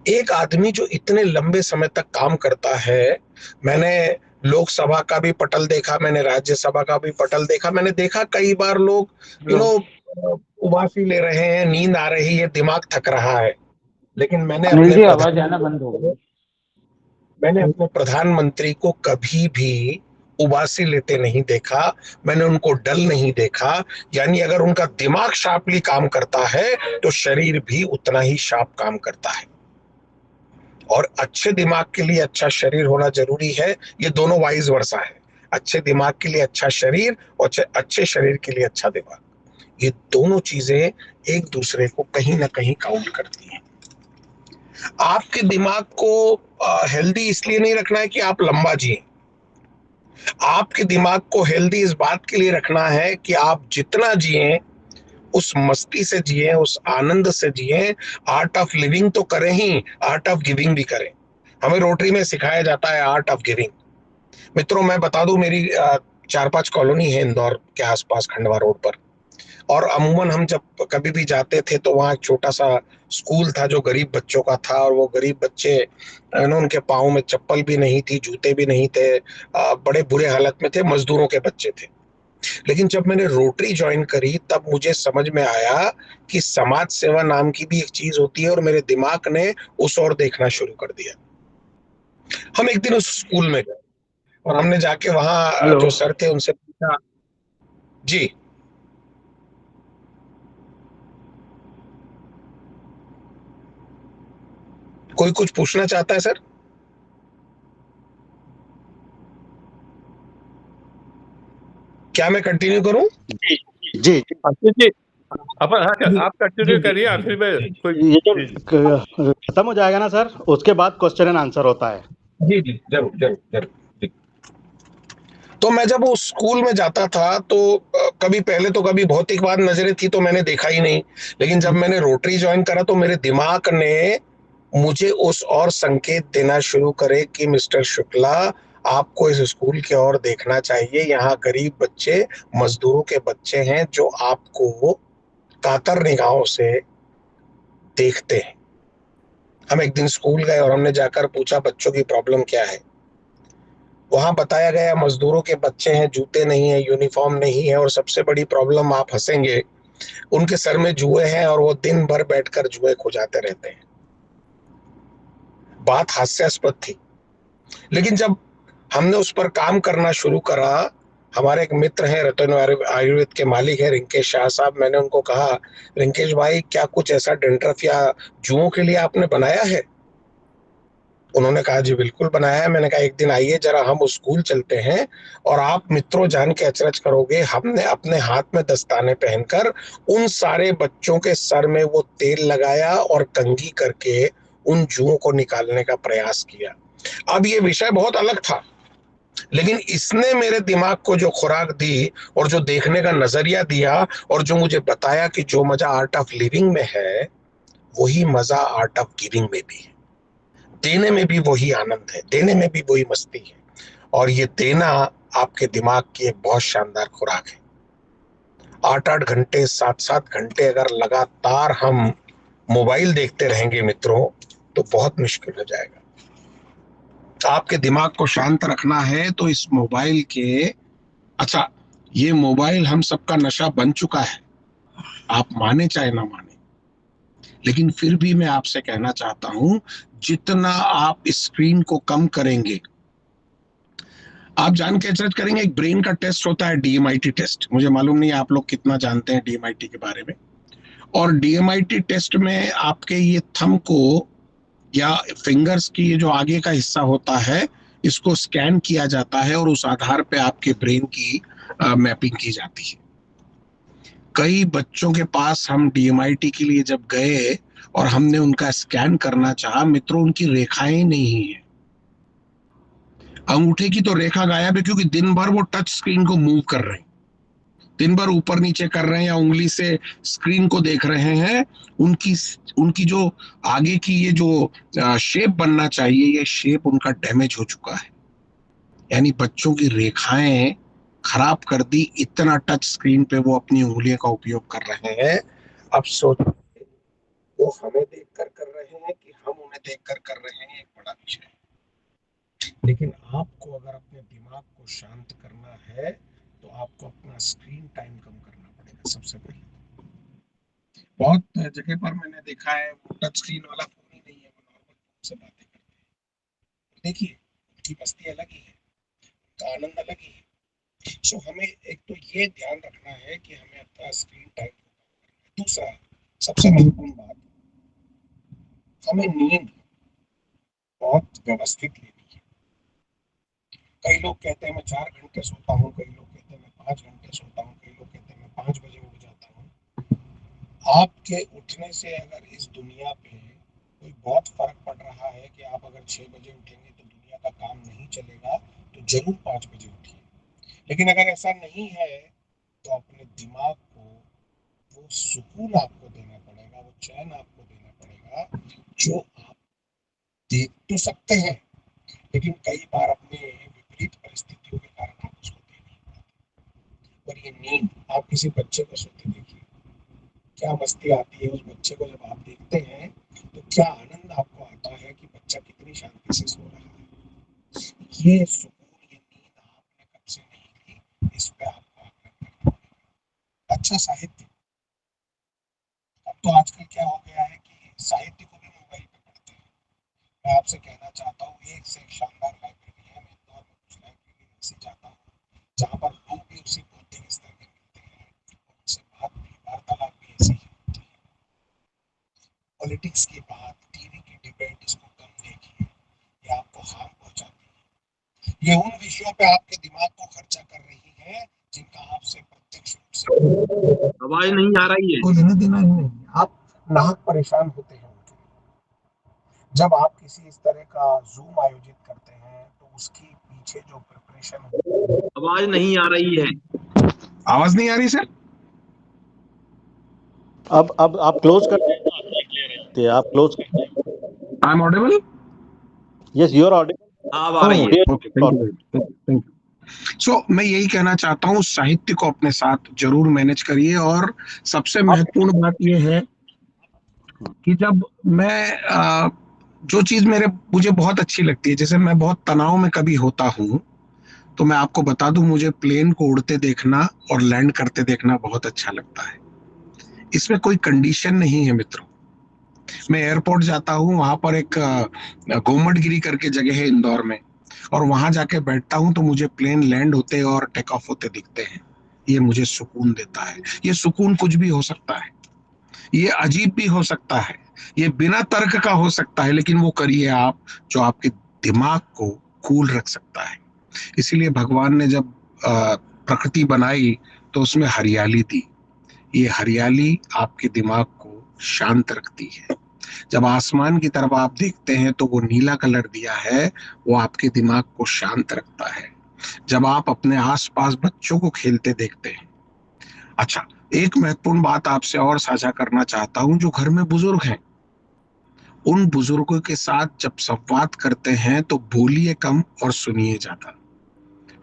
Speaker 2: एक आदमी जो इतने लंबे समय तक काम करता है, मैंने लोकसभा का भी पटल देखा, मैंने राज्यसभा का भी पटल देखा, मैंने देखा कई बार लोग उबासी ले रहे हैं, नींद आ रही है, दिमाग थक रहा है, लेकिन मैंने अपने प्रधानमंत्री को कभी भी उबासी लेते नहीं देखा, मैंने उनको डल नहीं देखा। यानी अगर उनका दिमाग शार्पली काम करता है तो शरीर भी उतना ही शार्प काम करता है। और अच्छे दिमाग के लिए अच्छा शरीर होना जरूरी है, ये दोनों वाइज वर्सा है। अच्छे दिमाग के लिए अच्छा शरीर और अच्छे शरीर के लिए अच्छा दिमाग, ये दोनों चीजें एक दूसरे को कहीं ना कहीं काउंट करती हैं। आपके दिमाग को हेल्दी इसलिए नहीं रखना है कि आप लंबा जिए। आपके दिमाग को हेल्दी इस बात के लिए रखना है कि आप जितना जिए उस मस्ती से जिए, उस आनंद से जिए। आर्ट ऑफ लिविंग तो करें ही, आर्ट ऑफ गिविंग भी करें। हमें रोटरी में सिखाया जाता है आर्ट ऑफ गिविंग। मित्रों, मैं बता दूं, मेरी 4-5 कॉलोनी है इंदौर के आसपास, खंडवा रोड पर। और अमूमन हम जब कभी भी जाते थे तो वहाँ एक छोटा सा स्कूल था जो गरीब बच्चों का था, और वो गरीब बच्चे उनके पाँव में चप्पल भी नहीं थी, जूते भी नहीं थे, बड़े बुरे हालत में थे, मजदूरों के बच्चे थे। लेकिन जब मैंने रोटरी ज्वाइन करी तब मुझे समझ में आया कि समाज सेवा नाम की भी एक चीज होती है, और मेरे दिमाग ने उस ओर देखना शुरू कर दिया। हम एक दिन उस स्कूल में गए और हमने जाके वहाँ जो सर थे उनसे पूछा। जी, कोई कुछ पूछना चाहता है सर? क्या मैं कंटिन्यू करूं?
Speaker 1: जी जी
Speaker 4: जी अपन, हाँ आप कंटिन्यू करिए, आखिर में
Speaker 1: ये जो खत्म हो जाएगा ना सर, उसके बाद क्वेश्चन एंड आंसर होता है।
Speaker 2: जी जी, जरूर जरूर जरूर। तो मैं जब उस स्कूल में जाता था तो कभी पहले तो कभी भौतिकवाद नजरें थी तो मैंने देखा ही नहीं, लेकिन जब मैंने रोटरी ज्वाइन करा तो मेरे दिमाग ने मुझे उस और संकेत देना शुरू करे कि मिस्टर शुक्ला, आपको इस स्कूल की ओर देखना चाहिए। यहाँ गरीब बच्चे, मजदूरों के बच्चे हैं जो आपको कातर निगाहों से देखते हैं। हम एक दिन स्कूल गए और हमने जाकर पूछा बच्चों की प्रॉब्लम क्या है। वहां बताया गया मजदूरों के बच्चे हैं, जूते नहीं है, यूनिफॉर्म नहीं है, और सबसे बड़ी प्रॉब्लम, आप हंसेंगे, उनके सर में जुए हैं और वो दिन भर बैठकर जुए खुजाते रहते हैं। बात हास्यास्पद थी, लेकिन जब हमने उस पर काम करना शुरू करा, हमारे एक मित्र हैं, रतन आयुर्वेद के मालिक है रिंकेश शाह साहब, मैंने उनको कहा, रिंकेश भाई क्या कुछ ऐसा डैंड्रफ या जुओं के लिए आपने बनाया है? उन्होंने कहा जी बिल्कुल बनाया है। मैंने कहा एक दिन आइए जरा हम उस स्कूल चलते हैं, और आप मित्रों जान के अचरज करोगे, हमने अपने हाथ में दस्ताने पहनकर उन सारे बच्चों के सर में वो तेल लगाया और कंघी करके उन जुओं को निकालने का प्रयास किया। अब ये विषय बहुत अलग था, लेकिन इसने मेरे दिमाग को जो खुराक दी और जो देखने का नजरिया दिया और जो मुझे बताया कि जो मजा आर्ट ऑफ लिविंग में है वही मजा आर्ट ऑफ गिविंग में भी है। देने में भी वही आनंद है, देने में भी वही मस्ती है, और ये देना आपके दिमाग की एक बहुत शानदार खुराक है। 8-8 घंटे 7-7 घंटे अगर लगातार हम मोबाइल देखते रहेंगे मित्रों, तो बहुत मुश्किल हो जाएगा। आपके दिमाग को शांत रखना है तो इस मोबाइल के, अच्छा ये मोबाइल हम सबका नशा बन चुका है, आप माने चाहे ना माने, लेकिन फिर भी मैं आपसे कहना चाहता हूं, जितना आप स्क्रीन को कम करेंगे, आप जान के अचरज करेंगे, एक ब्रेन का टेस्ट होता है DMIT टेस्ट, मुझे मालूम नहीं आप लोग कितना जानते हैं DMIT के बारे में। और DMIT टेस्ट में आपके ये थंब को या फिंगर्स की ये जो आगे का हिस्सा होता है, इसको स्कैन किया जाता है और उस आधार पे आपके ब्रेन की मैपिंग की जाती है। कई बच्चों के पास हम DMIT के लिए जब गए और हमने उनका स्कैन करना चाहा, मित्रों उनकी रेखाएं नहीं है, अंगूठे की तो रेखा गायब है, क्योंकि दिन भर वो टच स्क्रीन को मूव कर रहे हैं, दिन भर ऊपर नीचे कर रहे हैं या उंगली से स्क्रीन को देख रहे हैं। उनकी जो आगे की ये जो शेप बनना चाहिए, ये शेप उनका डैमेज हो चुका है, यानी बच्चों की रेखाएं खराब कर दी, इतना टच स्क्रीन पे वो अपनी उंगलियों का उपयोग कर रहे हैं। अब सोच, वो हमें देखकर कर रहे हैं कि हम उन्हें देखकर कर रहे हैं, एक बड़ा विषय है। लेकिन आपको अगर अपने दिमाग को शांत करना है तो आपको अपना स्क्रीन टाइम कम करना पड़ेगा सबसे पहले। बहुत जगह पर मैंने देखा है वो टच स्क्रीन वाला फोन ही नहीं है, वो नॉर्मल फोन से बातें करते हैं। देखिए उनकी मस्ती अलग ही है, उनका आनंद अलग ही है। सो हमें एक तो ये ध्यान रखना है कि हमें अपना स्क्रीन टाइम को कम करना है। दूसरा सबसे महत्वपूर्ण बात, हमें नींद बहुत व्यवस्थित लेनी है। कई लोग कहते हैं मैं 4 घंटे सोता हूँ, कई लोग कहते हैं मैं 5 घंटे सोता हूँ, कई लोग कहते हैं मैं 5 बजे उठ जाता हूँ। आपके उठने से अगर इस दुनिया पे कोई बहुत फर्क पड़ रहा है कि आप अगर 6 बजे उठेंगे तो दुनिया का काम नहीं चलेगा, तो जरूर 5 बजे उठिए। लेकिन अगर ऐसा नहीं है तो अपने दिमाग को वो सुकून आपको देना पड़ेगा, वो चैन आपको देना पड़ेगा, जो आप देख तो सकते हैं लेकिन कई बार अपने विपरीत परिस्थितियों के कारण आप उसको दे नहीं पाते। और ये नींद, आप किसी बच्चे को सोते देखिए, क्या मस्ती आती है उस बच्चे को, जब आप देखते हैं तो क्या आनंद आपको आता है कि बच्चा कितनी शांति से सो रहा है। ये सुकून, ये नींद आपने कब से नहीं ली, इस पे आपको आग्रह करना पड़ेगा। अच्छा साहित्य, अब तो आजकल क्या हो गया है कि साहित्य को भी मोबाइल पे पढ़ते हैं। मैं आपसे कहना चाहता हूँ एक से एक शानदार लाइब्रेरी है। मैं इंदौर में कुछ लाइब्रेरी ऐसी जाता हूँ जहाँ पर लोग भी उसी बौद्धिक स्तर के मिलते हैं और उनसे बात भी, वार्तालाप भी ऐसी ही होती है। पॉलिटिक्स की बात, टीवी की डिबेट, इसको कम देखिए, ये आपको हार्म पहुंचाती है। ये उन विषयों पे आपके दिमाग को खर्चा कर रही है जिनका आपसे प्रत्यक्ष रूप से
Speaker 4: आवाज नहीं आ रही है।
Speaker 2: कोई लेना देना ही नहीं, आप नाहक परेशान होते हैं उनके लिए। जब आप किसी इस तरह का जूम आयोजित करते हैं तो उसकी पीछे जो प्रिपरेशन,
Speaker 4: आवाज नहीं आ रही है।
Speaker 2: आवाज नहीं आ रही सर?
Speaker 1: अब आप क्लोज कर दें, आप क्लोज कर दें।
Speaker 2: I am audible?
Speaker 1: Yes you are audible.
Speaker 4: अब आ रही है।
Speaker 2: Okay, thank you. सो मैं यही कहना चाहता हूँ, साहित्य को अपने साथ जरूर मैनेज करिए। और सबसे महत्वपूर्ण बात यह है कि जब मैं जो चीज मुझे बहुत अच्छी लगती है, जैसे मैं बहुत तनाव में कभी होता हूँ तो मैं आपको बता दूं, मुझे प्लेन को उड़ते देखना और लैंड करते देखना बहुत अच्छा लगता है। इसमें कोई कंडीशन नहीं है मित्रों। मैं एयरपोर्ट जाता हूँ, वहां पर एक गोमटगिरी करके जगह है इंदौर में, और वहां जाके बैठता हूँ तो मुझे प्लेन लैंड होते और टेक ऑफ होते दिखते हैं। ये मुझे सुकून देता है। ये सुकून कुछ भी हो सकता है, ये अजीब भी हो सकता है, ये बिना तर्क का हो सकता है, लेकिन वो करिए आप जो आपके दिमाग को कूल रख सकता है। इसीलिए भगवान ने जब प्रकृति बनाई तो उसमें हरियाली दी। ये हरियाली आपके दिमाग को शांत रखती है। जब आसमान की तरफ आप देखते हैं तो वो नीला कलर दिया है, वो आपके दिमाग को शांत रखता है। जब आप अपने आसपास बच्चों को खेलते देखते हैं। अच्छा, एक महत्वपूर्ण बात आपसे और साझा करना चाहता हूं, जो घर में बुजुर्ग हैं, उन बुजुर्गों के साथ जब संवाद करते हैं तो बोलिए कम और सुनिए ज्यादा।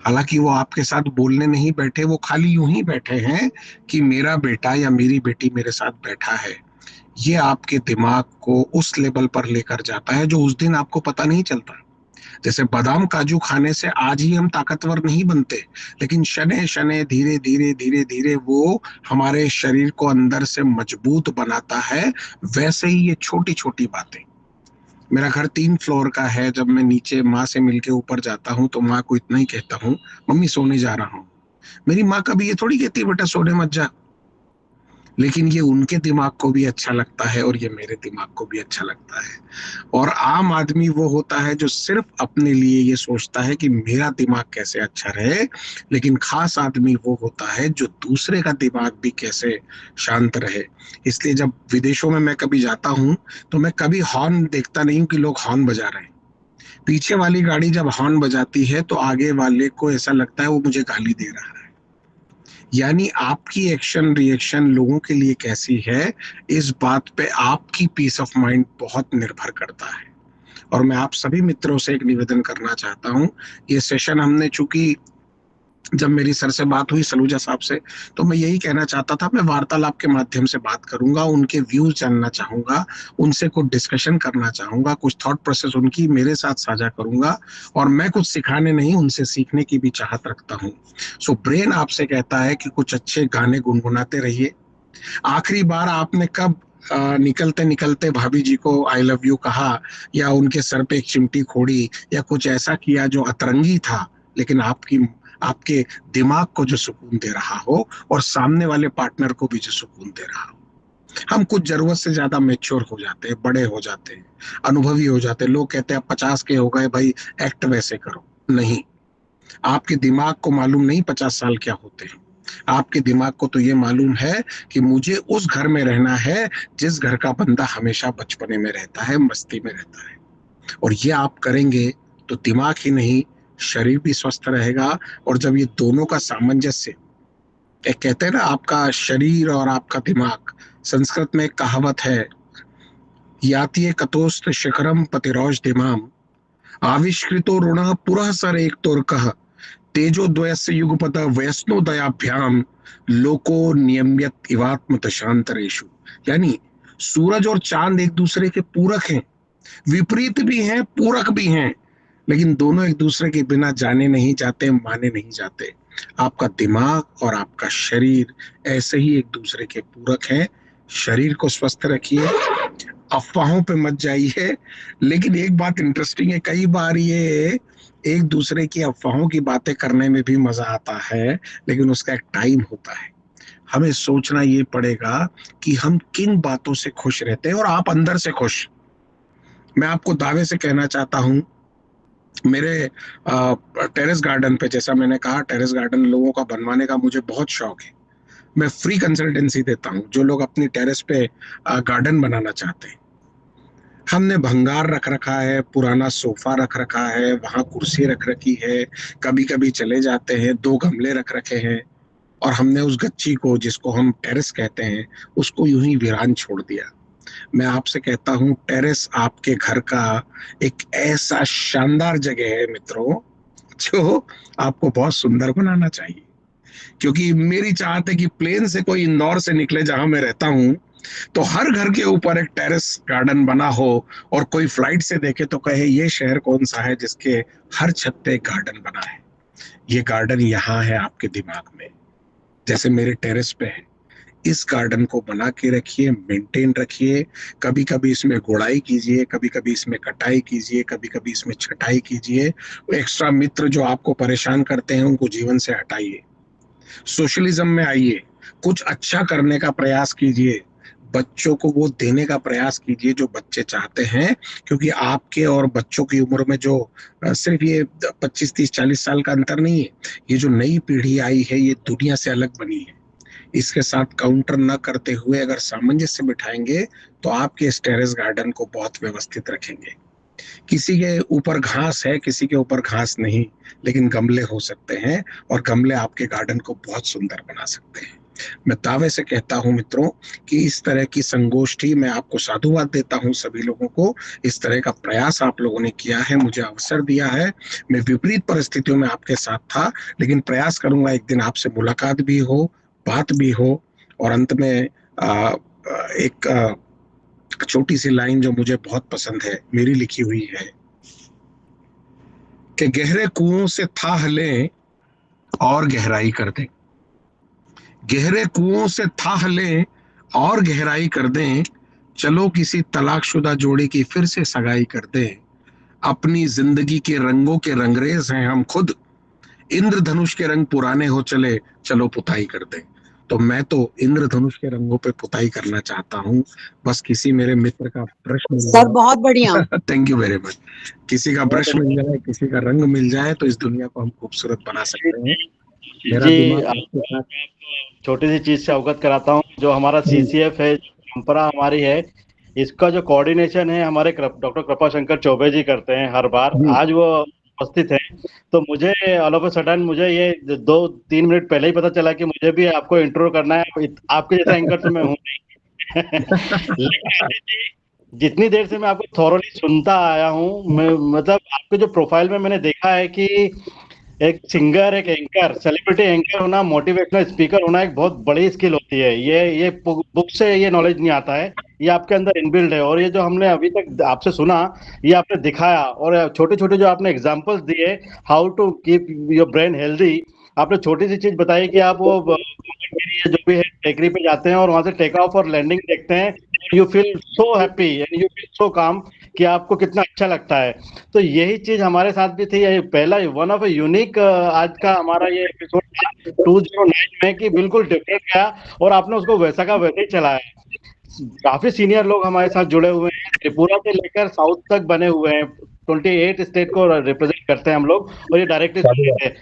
Speaker 2: हालांकि वो आपके साथ बोलने नहीं बैठे, वो खाली यूं ही बैठे हैं कि मेरा बेटा या मेरी बेटी मेरे साथ बैठा है। ये आपके दिमाग को उस लेवल पर लेकर जाता है जो उस दिन आपको पता नहीं चलता। जैसे बादाम काजू खाने से आज ही हम ताकतवर नहीं बनते, लेकिन शने शने धीरे धीरे धीरे धीरे वो हमारे शरीर को अंदर से मजबूत बनाता है। वैसे ही ये छोटी छोटी बातें। मेरा घर 3 फ्लोर का है। जब मैं नीचे माँ से मिलके ऊपर जाता हूँ तो माँ को इतना ही कहता हूँ, मम्मी सोने जा रहा हूँ। मेरी माँ कभी ये थोड़ी कहती है बेटा सोने मत जा, लेकिन ये उनके दिमाग को भी अच्छा लगता है और ये मेरे दिमाग को भी अच्छा लगता है। और आम आदमी वो होता है जो सिर्फ अपने लिए ये सोचता है कि मेरा दिमाग कैसे अच्छा रहे, लेकिन खास आदमी वो होता है जो दूसरे का दिमाग भी कैसे शांत रहे। इसलिए जब विदेशों में मैं कभी जाता हूँ तो मैं कभी हॉर्न देखता नहीं हूँ कि लोग हॉर्न बजा रहे हैं। पीछे वाली गाड़ी जब हॉर्न बजाती है तो आगे वाले को ऐसा लगता है वो मुझे गाली दे रहा है। यानी आपकी एक्शन रिएक्शन लोगों के लिए कैसी है, इस बात पे आपकी पीस ऑफ माइंड बहुत निर्भर करता है। और मैं आप सभी मित्रों से एक निवेदन करना चाहता हूं, ये सेशन हमने, चूंकि जब मेरी सर से बात हुई सलूजा साहब से, तो मैं यही कहना चाहता था, मैं वार्तालाप के माध्यम से बात करूंगा, उनके व्यूज जानना चाहूंगा, उनसे कुछ डिस्कशन करना चाहूंगा, कुछ थॉट प्रोसेस उनकी मेरे साथ साझा करूंगा, और मैं कुछ सिखाने नहीं उनसे सीखने की भी चाहत रखता हूं। सो ब्रेन आपसे कहता है कि कुछ अच्छे गाने गुनगुनाते रहिए। आखिरी बार आपने कब निकलते निकलते भाभी जी को आई लव यू कहा, या उनके सर पे एक चिमटी खोड़ी, या कुछ ऐसा किया जो अतरंगी था लेकिन आपके दिमाग को जो सुकून दे रहा हो और सामने वाले पार्टनर को भी जो सुकून दे रहा हो? हम कुछ जरूरत से ज्यादा मैच्योर हो जाते हैं, बड़े हो जाते हैं, अनुभवी हो जाते हैं। लोग कहते हैं 50 के हो गए भाई, एक्ट वैसे करो। नहीं, आपके दिमाग को मालूम नहीं 50 साल क्या होते हैं। आपके दिमाग को तो ये मालूम है कि मुझे उस घर में रहना है जिस घर का बंदा हमेशा बचपने में रहता है, मस्ती में रहता है। और ये आप करेंगे तो दिमाग ही नहीं, शरीर भी स्वस्थ रहेगा। और जब ये दोनों का सामंजस्य, एक कहते हैं ना, आपका शरीर और आपका दिमाग, संस्कृत में एक कहावत है, याति कतोस्त शिखरम पतिरौज दिमाम आविष्कृतो ऋण पुरः सर एक तोर्कः तेजो द्वयस्य युगपत वैष्णो दयाभ्याम लोको नियम्यत इवात्मत शांतरेशु। यानी सूरज और चांद एक दूसरे के पूरक हैं, विपरीत भी हैं, पूरक भी हैं, लेकिन दोनों एक दूसरे के बिना जाने नहीं जाते, माने नहीं जाते। आपका दिमाग और आपका शरीर ऐसे ही एक दूसरे के पूरक हैं। शरीर को स्वस्थ रखिए, अफवाहों पे मत जाइए। लेकिन एक बात इंटरेस्टिंग है, कई बार ये एक दूसरे की अफवाहों की बातें करने में भी मजा आता है, लेकिन उसका एक टाइम होता है। हमें सोचना ये पड़ेगा कि हम किन बातों से खुश रहते हैं और आप अंदर से खुश। मैं आपको दावे से कहना चाहता हूं, मेरे टेरेस गार्डन पे, जैसा मैंने कहा, टेरेस गार्डन लोगों का बनवाने का मुझे बहुत शौक है। मैं फ्री कंसल्टेंसी देता हूं जो लोग अपनी टेरेस पे गार्डन बनाना चाहते हैं। हमने भंगार रख रखा है, पुराना सोफा रख रखा है, वहां कुर्सी रख रखी है, कभी कभी चले जाते हैं, 2 गमले रख रखे हैं, और हमने उस गच्ची को, जिसको हम टेरेस कहते हैं, उसको यूं ही वीरान छोड़ दिया। मैं आपसे कहता हूं, टेरेस आपके घर का एक ऐसा शानदार जगह है मित्रों, जो आपको बहुत सुंदर बनाना चाहिए। क्योंकि मेरी चाहत है कि प्लेन से कोई इंदौर से निकले जहां मैं रहता हूं, तो हर घर के ऊपर एक टेरेस गार्डन बना हो, और कोई फ्लाइट से देखे तो कहे ये शहर कौन सा है जिसके हर छत पे एक गार्डन बना है। ये गार्डन यहाँ है आपके दिमाग में, जैसे मेरे टेरेस पे है। इस गार्डन को बना के रखिए, मेंटेन रखिए। कभी कभी इसमें गुड़ाई कीजिए, कभी कभी इसमें कटाई कीजिए, कभी कभी इसमें छटाई कीजिए। एक्स्ट्रा मित्र जो आपको परेशान करते हैं उनको जीवन से हटाइए। सोशलिज्म में आइए, कुछ अच्छा करने का प्रयास कीजिए, बच्चों को वो देने का प्रयास कीजिए जो बच्चे चाहते हैं। क्योंकि आपके और बच्चों की उम्र में जो सिर्फ ये 25, 30, 40 साल का अंतर नहीं है, ये जो नई पीढ़ी आई है ये दुनिया से अलग बनी है। इसके साथ काउंटर न करते हुए अगर सामंजस्य बिठाएंगे तो आपके इस टेरेस गार्डन को बहुत व्यवस्थित रखेंगे। किसी के ऊपर घास है, किसी के ऊपर घास नहीं, लेकिन गमले हो सकते हैं और गमले आपके गार्डन को बहुत सुंदर बना सकते हैं। मैं दावे से कहता हूं मित्रों कि इस तरह की संगोष्ठी, मैं आपको साधुवाद देता हूं सभी लोगों को। इस तरह का प्रयास आप लोगों ने किया है, मुझे अवसर दिया है। मैं विपरीत परिस्थितियों में आपके साथ था, लेकिन प्रयास करूंगा एक दिन आपसे मुलाकात भी हो, बात भी हो। और अंत में एक छोटी सी लाइन जो मुझे बहुत पसंद है, मेरी लिखी हुई है कि गहरे कुओं से थाह लें और गहराई कर दें। गहरे कुओं से थाह लें और गहराई कर दें। चलो किसी तलाकशुदा जोड़ी की फिर से सगाई कर दें। अपनी जिंदगी के रंगों के रंगरेज हैं हम खुद। इंद्रधनुष के रंग पुराने हो चले, चलो पुताई कर दें। तो मैं तो इंद्रधनुष के रंगों पे पुताई करना चाहता हूँ। बस किसी मेरे मित्र का ब्रश मिल
Speaker 5: सर बहुत बढ़िया।
Speaker 2: Thank you very much. किसी का ब्रश मिल जाए, किसी का रंग मिल जाए तो इस दुनिया को हम खूबसूरत बना सकते हैं। मेरा दिमाग आपके साथ
Speaker 1: छोटी सी चीज से अवगत कराता हूँ। जो हमारा CCF है, परंपरा हमारी है, इसका जो कोऑर्डिनेशन है हमारे डॉक्टर कृपाशंकर चौबे जी करते हैं हर बार। आज वो उपस्थित है, तो मुझे ऑल ऑफ अ सडन मुझे ये 2-3 मिनट पहले ही पता चला कि मुझे भी आपको इंट्रो करना है। आपके जैसा एंकर तो मैं हूँ नहीं। जितनी देर से मैं आपको थॉरोली सुनता आया हूँ, मैं मतलब आपके जो प्रोफाइल में मैंने देखा है कि एक सिंगर, एक एंकर, सेलिब्रिटी एंकर होना, मोटिवेशनल स्पीकर होना एक बहुत बड़ी स्किल होती है। ये बुक से ये नॉलेज नहीं आता है, ये आपके अंदर इनबिल्ड है। और ये जो हमने अभी तक आपसे सुना, ये आपने दिखाया, और छोटे छोटे जो आपने एग्जांपल्स दिए, how to keep your brain healthy. आपने छोटी सी चीज बताई कि आप वो जो भी है टेकरी पे जाते हैं और वहां से टेक ऑफ और लैंडिंग देखते हैं, you feel so happy and you feel so काम कि आपको कितना अच्छा लगता है। तो यही चीज हमारे साथ भी थी। ये पहला वन ऑफ यूनिक आज का हमारा ये एपिसोड था 209 में, कि बिल्कुल डिफरेंट गया और आपने उसको वैसा का वैसे ही चलाया। काफी सीनियर लोग हमारे साथ जुड़े हुए हैं, त्रिपुरा से लेकर साउथ तक बने हुए हैं। 28 स्टेट को रिप्रेजेंट करते हैं हम लोग, और ये डायरेक्टली सुनते हैं।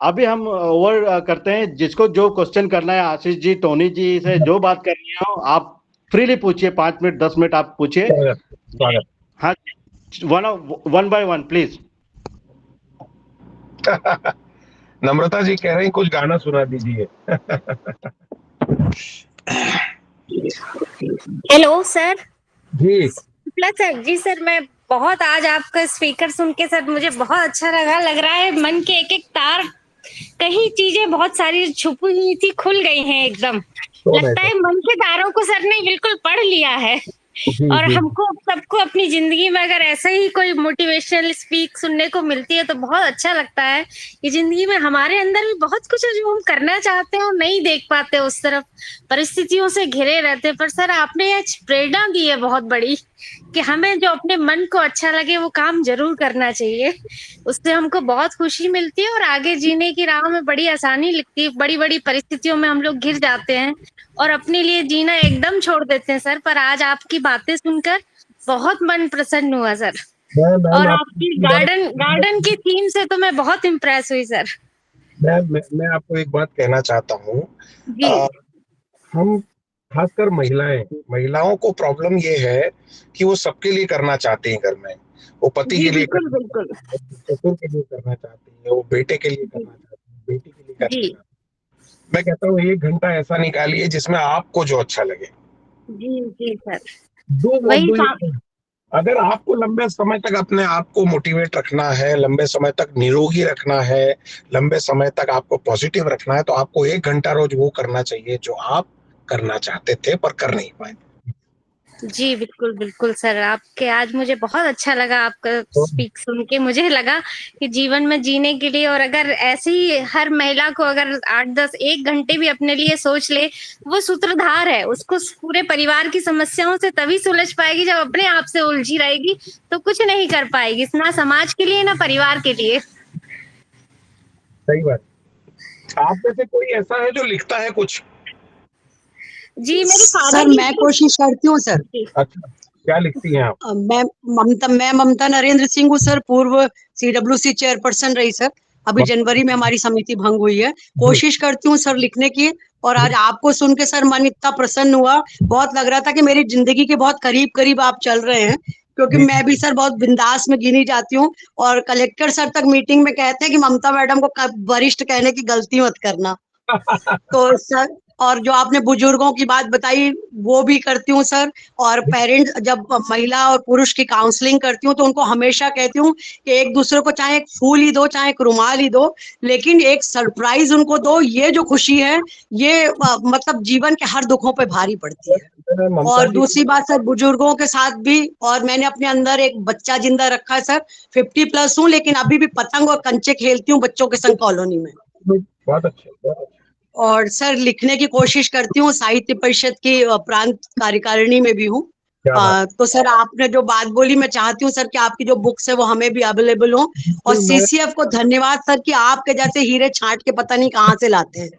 Speaker 1: अभी हम ओवर करते हैं, जिसको जो क्वेश्चन करना है, आशीष जी, टोनी जी से जो बात करनी हो आप फ्रीली पूछिए। 5 मिनट 10 मिनट आप पूछिए। हाँ, वन बाय वन प्लीज।
Speaker 2: नम्रता जी कह रहे हैं कुछ गाना सुना दीजिए।
Speaker 6: हेलो सर
Speaker 2: जी
Speaker 6: सर जी सर, मैं बहुत आज आपका स्पीकर सुन के सर मुझे बहुत अच्छा लग रहा है। मन के एक एक तार, कहीं चीजें बहुत सारी छुपी हुई थी खुल गई हैं एकदम। लगता है मन के तारों को सर ने बिल्कुल पढ़ लिया है। और हमको सबको अपनी जिंदगी में अगर ऐसा ही कोई मोटिवेशनल स्पीक सुनने को मिलती है तो बहुत अच्छा लगता है। कि जिंदगी में हमारे अंदर भी बहुत कुछ है जो हम करना चाहते हैं और नहीं देख पाते, उस तरफ परिस्थितियों से घिरे रहते। पर सर आपने आज प्रेरणा दी है बहुत बड़ी, कि हमें जो अपने मन को अच्छा लगे वो काम जरूर करना चाहिए। उससे हमको बहुत खुशी मिलती है और आगे जीने की राह में बड़ी आसानी लगती है। बड़ी बड़ी परिस्थितियों में हम लोग घिर जाते हैं और अपने लिए जीना एकदम छोड़ देते हैं सर। पर आज आपकी बातें सुनकर बहुत मन प्रसन्न हुआ सर। और आपकी गार्डन की थीम से तो मैं बहुत इम्प्रेस हुई सर।
Speaker 2: मैं आपको एक बात कहना चाहता हूँ। हम खासकर महिलाओं को प्रॉब्लम ये है कि वो सबके लिए करना चाहती हैं घर में। वो पति के लिए
Speaker 6: बिल्कुल
Speaker 2: ससुर के लिए करना चाहती है, वो बेटे के लिए करना चाहती है, बेटी के लिए करना चाहती है। मैं कहता हूँ 1 घंटा ऐसा निकालिए जिसमें आपको जो अच्छा लगे।
Speaker 6: जी सर,
Speaker 2: अगर आपको लंबे समय तक अपने आप को मोटिवेट रखना है, लंबे समय तक निरोगी रखना है, लंबे समय तक आपको पॉजिटिव रखना है, तो आपको 1 घंटा रोज वो करना चाहिए जो आप करना चाहते थे पर कर नहीं पाए।
Speaker 6: जी, बिल्कुल, बिल्कुल सर, आपके आज मुझे बहुत अच्छा लगा आपका स्पीक सुन के। मुझे लगा कि जीवन में जीने के लिए और अगर ऐसे ही हर महिला को अगर 8-10 1 घंटे भी अपने लिए सोच ले, वो सूत्रधार है। उसको पूरे परिवार की समस्याओं से तभी सुलझ पाएगी जब अपने आप से उलझी रहेगी, तो कुछ नहीं कर पाएगी, ना समाज के लिए, ना परिवार के लिए।
Speaker 2: सही बात। आप में से कोई ऐसा है जो लिखता है कुछ?
Speaker 6: जी, मेरे फादर
Speaker 5: सर मैं कोशिश करती हूँ सर।
Speaker 2: अच्छा, क्या लिखती हैं आप?
Speaker 5: मैं ममता नरेंद्र सिंह हूँ सर, पूर्व CWC चेयरपर्सन रही सर। अभी जनवरी में हमारी समिति भंग हुई है। कोशिश करती हूँ सर लिखने की, और आज आपको सुन के सर मन इतना प्रसन्न हुआ, बहुत लग रहा था कि मेरी जिंदगी के बहुत करीब करीब आप चल रहे हैं, क्योंकि मैं भी सर बहुत बिंदास में गिनी जाती हूँ। और कलेक्टर सर तक मीटिंग में कहते हैं कि ममता मैडम को वरिष्ठ कहने की गलती मत करना। तो सर, और जो आपने बुजुर्गों की बात बताई वो भी करती हूँ सर। और पेरेंट्स जब महिला और पुरुष की काउंसलिंग करती हूँ तो उनको हमेशा कहती हूँ कि एक दूसरे को चाहे एक फूल ही दो, चाहे एक रुमाल ही दो, लेकिन एक सरप्राइज उनको दो। ये जो खुशी है, ये मतलब जीवन के हर दुखों पे भारी पड़ती है। और दूसरी बात सर, बुजुर्गों के साथ भी, और मैंने अपने अंदर एक बच्चा जिंदा रखा है सर। 50+ हूँ, लेकिन अभी भी पतंग और कंचे खेलती हूँ बच्चों के संग कॉलोनी में।
Speaker 2: बहुत अच्छा, बहुत अच्छा।
Speaker 5: और सर लिखने की कोशिश करती हूँ, साहित्य परिषद की प्रांत कार्यकारिणी में भी हूँ। तो सर आपने जो बात बोली, मैं चाहती हूँ सर कि आपकी जो बुक्स है वो हमें भी अवेलेबल हो। और CCF को धन्यवाद सर कि आपके जैसे हीरे छांट के पता नहीं कहाँ से लाते हैं।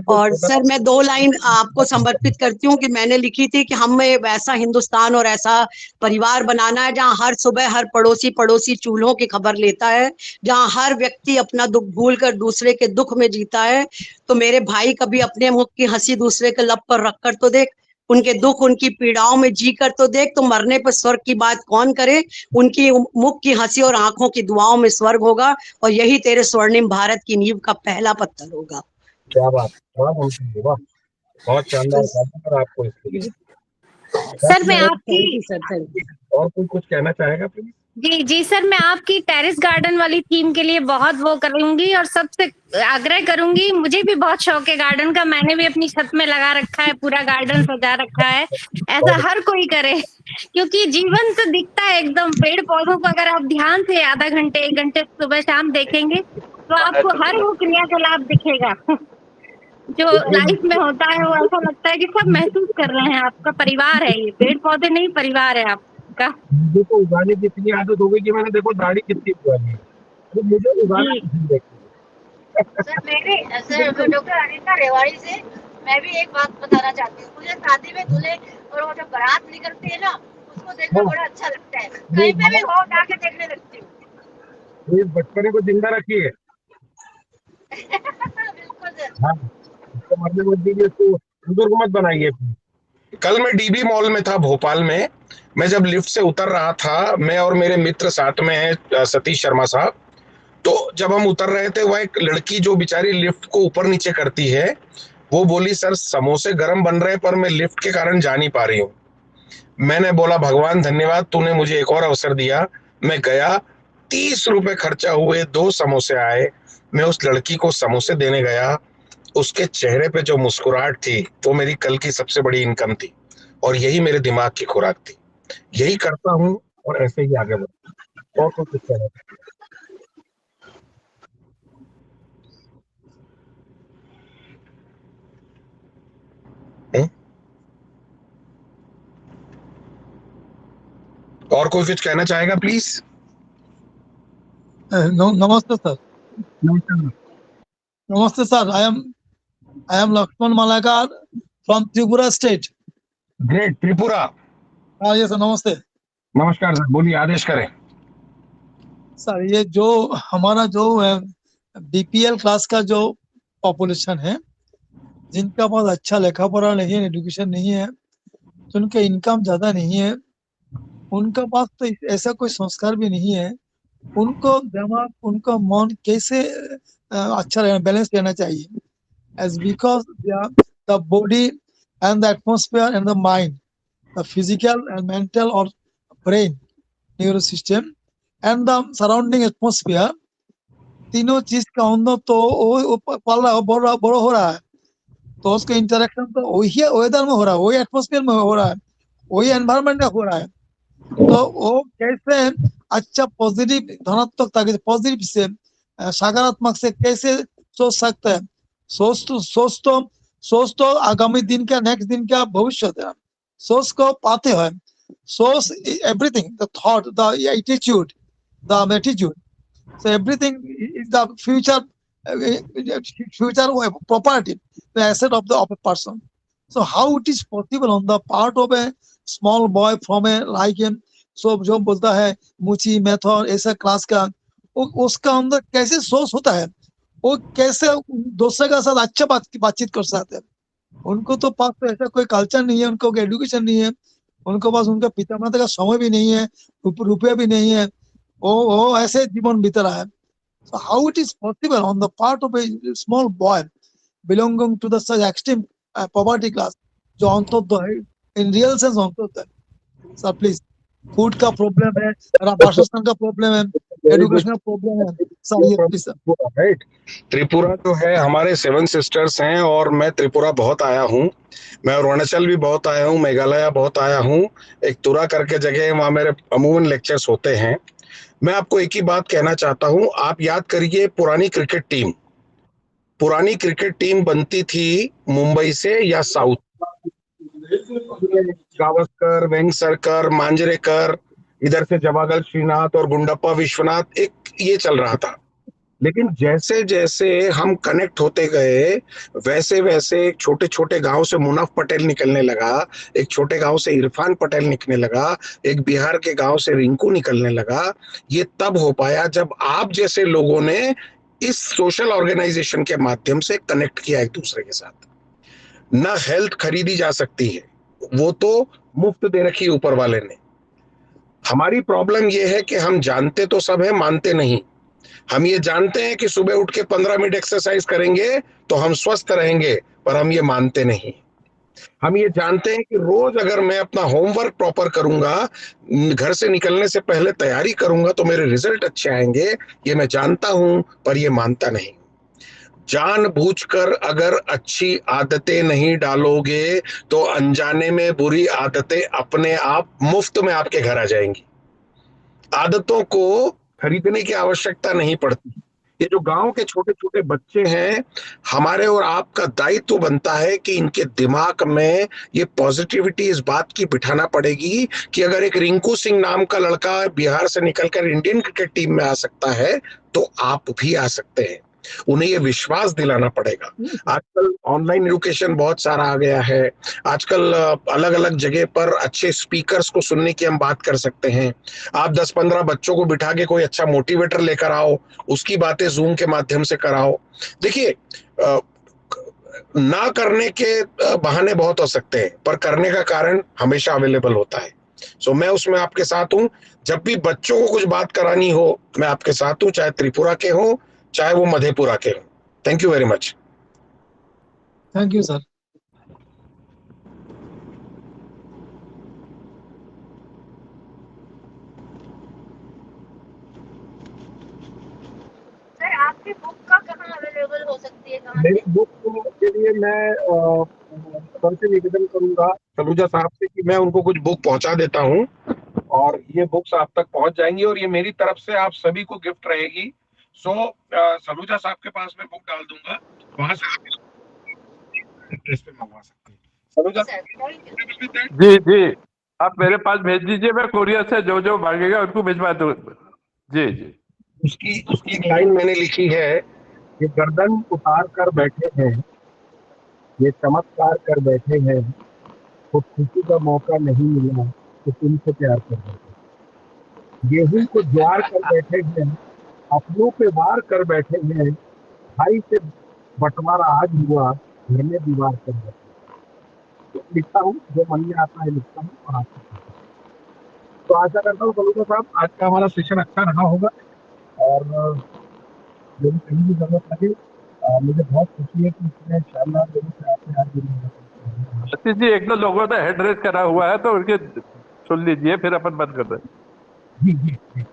Speaker 5: और सर मैं 2 लाइन आपको समर्पित करती हूँ कि मैंने लिखी थी कि हमें वैसा हिंदुस्तान और ऐसा परिवार बनाना है जहाँ हर सुबह हर पड़ोसी चूल्हों की खबर लेता है, जहाँ हर व्यक्ति अपना दुख भूलकर दूसरे के दुख में जीता है। तो मेरे भाई, कभी अपने मुख की हंसी दूसरे के लब पर रखकर तो देख, उनके दुख उनकी पीड़ाओं में जी कर तो देख, तो मरने पर स्वर्ग की बात कौन करे। उनकी मुख की हंसी और आंखों की दुआओं में स्वर्ग होगा, और यही तेरे स्वर्णिम भारत की नींव का पहला पत्थर होगा।
Speaker 2: क्या बात, वाह, बहुत शानदार आपको इसके लिए।
Speaker 6: सर मैं आपकी
Speaker 2: और कोई कुछ कहना चाहेगा प्लीज?
Speaker 6: जी सर, मैं आपकी टेरेस गार्डन वाली थीम के लिए बहुत वो करूंगी और सबसे आग्रह करूंगी। मुझे भी बहुत शौक है गार्डन का, मैंने भी अपनी छत में लगा रखा है, पूरा गार्डन सजा रखा है। ऐसा हर कोई करे, क्योंकि जीवन तो दिखता है एकदम। पेड़ पौधों को अगर आप ध्यान से आधा घंटे 1 घंटे सुबह शाम देखेंगे तो आपको हर वो क्रियाकलाप दिखेगा जो लाइफ में होता है। वो ऐसा लगता है कि सब महसूस कर रहे हैं, आपका परिवार है ये, पेड़ पौधे नहीं परिवार है आपका।
Speaker 2: मुझे तो उगाने की इतनी आदत हो गई कि मैंने देखो दाढ़ी कितनी उगानी है, तो मुझे उगाना पसंद है।
Speaker 3: सर डॉक्टर अनिता रेवाड़ी से मैं भी एक बात बताना चाहती हूँ। मुझे शादी में दूल्हे और वो जो बारात निकलती है ना, उसको देखना बड़ा अच्छा लगता है। कहीं पे भी हो जाके देखने लगती हूँ।
Speaker 2: ये बचपने को जिंदा रखिए।
Speaker 3: बिल्कुल सर।
Speaker 2: हाँ, इसको मरने मत दीजिए, इसको बुजुर्ग मत बनाइए। कल मैं DB मॉल में था भोपाल में। मैं जब लिफ्ट से उतर रहा था, मैं और मेरे मित्र साथ में हैं, सतीश शर्मा साहब। तो जब हम उतर रहे थे, वह एक लड़की जो बेचारी लिफ्ट को ऊपर नीचे करती है, वो बोली, सर समोसे गर्म बन रहे हैं पर मैं लिफ्ट के कारण जा नहीं पा रही हूँ। मैंने बोला, भगवान धन्यवाद, तूने मुझे एक और अवसर दिया। मैं गया, 30 रुपए खर्चा हुए, 2 समोसे आए। मैं उस लड़की को समोसे देने गया, उसके चेहरे पे जो मुस्कुराहट थी वो मेरी कल की सबसे बड़ी इनकम थी, और यही मेरे दिमाग की खुराक थी। यही करता हूँ और ऐसे ही आगे बढ़ता हूँ। और कुछ कहना है? और कोई कुछ कहना चाहेगा प्लीज?
Speaker 7: नमस्ते सर। नमस्ते sir, I am Laxman Malakar from Tripura state.
Speaker 2: Great, Tripura.
Speaker 7: हाँ ये सर, नमस्ते।
Speaker 2: नमस्कार सर, बोलिए, आदेश करें।
Speaker 7: सर ये जो हमारा जो BPL क्लास का जो पॉपुलेशन है, जिनका पास अच्छा लेखा पढ़ा नहीं है, एजुकेशन नहीं है, जिनका इनकम ज्यादा नहीं है, उनका पास तो ऐसा कोई संस्कार भी नहीं है। उनको दिमाग, उनका मन कैसे अच्छा रहना, बैलेंस रहना चाहिए, as because the body and the atmosphere and the mind, the physical and mental or brain neural system and the surrounding atmosphere, तीनों चीज का अंदर तो वो पल रहा, बड़ा हो रहा है। तो उसका इंटरेक्शन तो वही वेदर में हो रहा है, वही एटमोस्फेयर में हो रहा है, वही एनवायरमेंट हो रहा है। तो वो कैसे अच्छा पॉजिटिव धनात्मकता के पॉजिटिव से सकारात्मक से कैसे सोच सकते हैं। सोच तो आगामी दिन का नेक्स्ट दिन का भविष्य होता है। सोच को पाते हैं। सोच everything, the thought, the attitude, the attitude, so everything is the future property, the asset of a person. So how it is possible on the part of a small boy from a like him, so जो बोलता है मुची method ऐसा class का, उसका अंदर कैसे सोच होता है, वो कैसे दूसरे के साथ अच्छा बातचीत कर सकते हैं। उनको तो पास तो ऐसा कोई कल्चर नहीं है, उनको एजुकेशन नहीं है, उनको पास उनका पिता माता का समय भी नहीं है, रुपया भी नहीं है, वो ऐसे जीवन बीत रहा है। So how it is possible on the part of a small boy belonging to the such extreme poverty class, जो अंततः है, in real sense अंततः है। सर प्लीज, फूड का प्रॉब्लम है, वासस्थान का प्रॉब्लम है, एजुकेशन का प्रॉब्लम है सर, ये प्लीज सर।
Speaker 2: राइट, त्रिपुरा जो है हमारे 7 सिस्टर्स हैं, और मैं त्रिपुरा बहुत आया हूँ, मैं अरुणाचल भी बहुत आया हूँ, मेघालय बहुत आया हूँ। एक तुरा करके जगह है, वहाँ मेरे अमूमन लेक्चर्स होते हैं। मैं आपको एक ही बात कहना चाहता हूँ, आप याद करिए पुरानी क्रिकेट टीम बनती थी मुंबई से या साउथ, गावस्कर, वेंगसरकर, मांजरेकर, इधर से जवागल श्रीनाथ और गुंडप्पा विश्वनाथ, एक ये चल रहा था। लेकिन जैसे जैसे हम कनेक्ट होते गए, वैसे वैसे एक छोटे छोटे गांव से मुनाफ पटेल निकलने लगा, एक छोटे गांव से इरफान पटेल निकलने लगा, एक बिहार के गांव से रिंकू निकलने लगा। ये तब हो पाया जब आप जैसे लोगों ने इस सोशल ऑर्गेनाइजेशन के माध्यम से कनेक्ट किया एक दूसरे के साथ। ना हेल्थ खरीदी जा सकती है, वो तो मुफ्त दे रखी ऊपर वाले ने। हमारी प्रॉब्लम ये है कि हम जानते तो सब है, मानते नहीं। हम ये जानते हैं कि सुबह उठ के 15 मिनट एक्सरसाइज करेंगे तो हम स्वस्थ रहेंगे, पर हम ये मानते नहीं। हम ये जानते हैं कि रोज अगर मैं अपना होमवर्क प्रॉपर करूंगा, घर से निकलने से पहले तैयारी करूंगा, तो मेरे रिजल्ट अच्छे आएंगे, ये मैं जानता हूं, पर ये मानता नहीं। जानबूझकर अगर अच्छी आदतें नहीं डालोगे तो अनजाने में बुरी आदतें अपने आप मुफ्त में आपके घर आ जाएंगी। आदतों को खरीदने की आवश्यकता नहीं पड़ती। ये जो गांव के छोटे छोटे बच्चे हैं, हमारे और आपका दायित्व बनता है कि इनके दिमाग में ये पॉजिटिविटी इस बात की बिठाना पड़ेगी कि अगर एक रिंकू सिंह नाम का लड़का बिहार से निकलकर इंडियन क्रिकेट टीम में आ सकता है, तो आप भी आ सकते हैं। उन्हें ये विश्वास दिलाना पड़ेगा। आजकल ऑनलाइन एजुकेशन बहुत सारा आ गया है। आजकल अलग अलग जगह पर अच्छे स्पीकर्स को सुनने की हम बात कर सकते हैं। आप 10-15 बच्चों को बिठा के कोई अच्छा मोटिवेटर लेकर आओ, उसकी बातें जूम के माध्यम से कराओ। देखिए, ना करने के बहाने बहुत हो सकते हैं, पर करने का कारण हमेशा अवेलेबल होता है। सो मैं उसमें आपके साथ हूं। जब भी बच्चों को कुछ बात करानी हो, मैं आपके साथ हूं, चाहे त्रिपुरा के हो, चाहे वो मधेपुरा के हो। Thank you very much.
Speaker 7: Thank you sir.
Speaker 3: Sir आपकी बुक का कहाँ अवेलेबल हो सकती है, कहाँ
Speaker 2: मेरी
Speaker 3: से?
Speaker 2: बुक के लिए मैं सबसे निवेदन करूंगा सलूजा साहब से कि मैं उनको कुछ बुक पहुंचा देता हूं, और ये बुक्स आप तक पहुंच जाएंगी, और ये मेरी तरफ से आप सभी को गिफ्ट रहेगी। सो सलूजा साहब के पास मैं बुक डाल दूंगा, वहां से आप एड्रेस पे मंगवा सकते हैं। Saluja
Speaker 3: sir thank you.
Speaker 4: जी जी, आप मेरे पास भेज दीजिए, मैं कोरियर से जो जो मांगेगा उनको भिजवा दूंगा। जी जी।
Speaker 2: उसकी एक लाइन मैंने लिखी है, ये गर्दन उतार कर बैठे हैं, ये चमत्कार कर बैठे हैं, तो खुशी का मौका नहीं मिला तो तुमसे प्यार कर बैठे। गेहूं को ज्वार कर बैठे हैं, अपनों पे वार कर बैठे हैं, भाई से बंटवारा आज हुआ, घर में दीवार कर बैठे। तो लिखता हूँ, जो मन में आता है लिखता हूँ, और आपको तो आशा करता हूँ सलूजा साहब आज का हमारा सेशन अच्छा रहा होगा, और जो भी कहीं भी जरूरत लगे मुझे बहुत खुशी है कि इसमें शानदार लोगों से आपने आज जुड़ी।
Speaker 4: सतीश जी, एक दो लोगों ने एड्रेस करा हुआ है तो उनके सुन लीजिए, फिर अपन बंद कर दें।
Speaker 2: जी जी जी।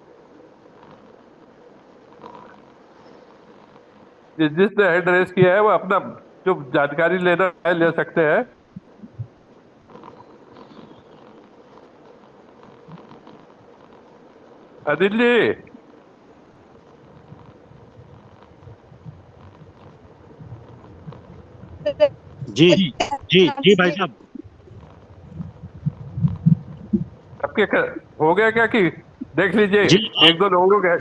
Speaker 4: जिसने एड्रेस किया है वो अपना जो जानकारी लेना है ले सकते हैं। अदिल जी,
Speaker 1: जी जी जी भाई साहब।
Speaker 4: आपके हो गया क्या कि देख लीजिए,
Speaker 1: जी
Speaker 4: एक दो लोगों के।